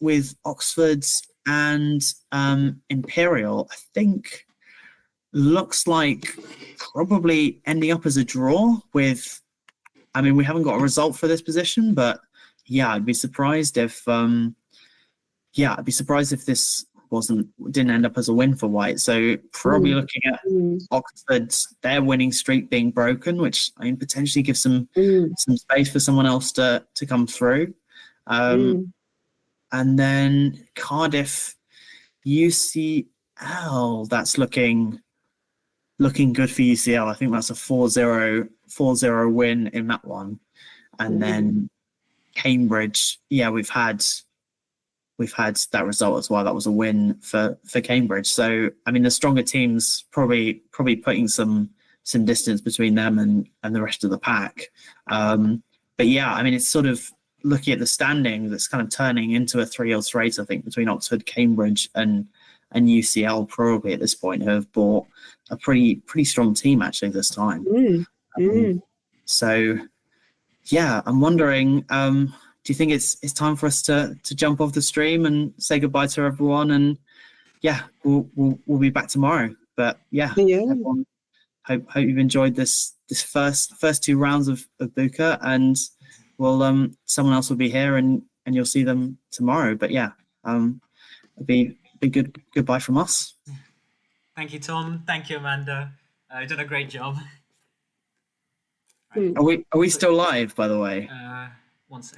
with Oxford and Imperial, I think. Looks like probably ending up as a draw with, I mean, we haven't got a result for this position, but I'd be surprised if this didn't end up as a win for white. So probably looking at Oxford, their winning streak being broken, which I mean potentially gives some space for someone else to come through. And then Cardiff, UCL, that's looking good for UCL. I think that's a 4-0 win in that one. And then Cambridge, we've had that result as well. That was a win for Cambridge. So I mean, the stronger teams probably putting some distance between them and the rest of the pack. But I mean, it's sort of looking at the standing that's kind of turning into a 3-0 race, I think, between Oxford, Cambridge, and and UCL probably at this point have bought a pretty strong team actually this time. So yeah, I'm wondering, do you think it's time for us to jump off the stream and say goodbye to everyone? And yeah, we'll be back tomorrow. But yeah, everyone, hope you've enjoyed this first 2 rounds of BUCA, and we'll someone else will be here and you'll see them tomorrow. But yeah, it'll be goodbye from us. Thank you, Tom. Thank you, Amanda. You've done a great job. Are we still live, by the way? 1 second.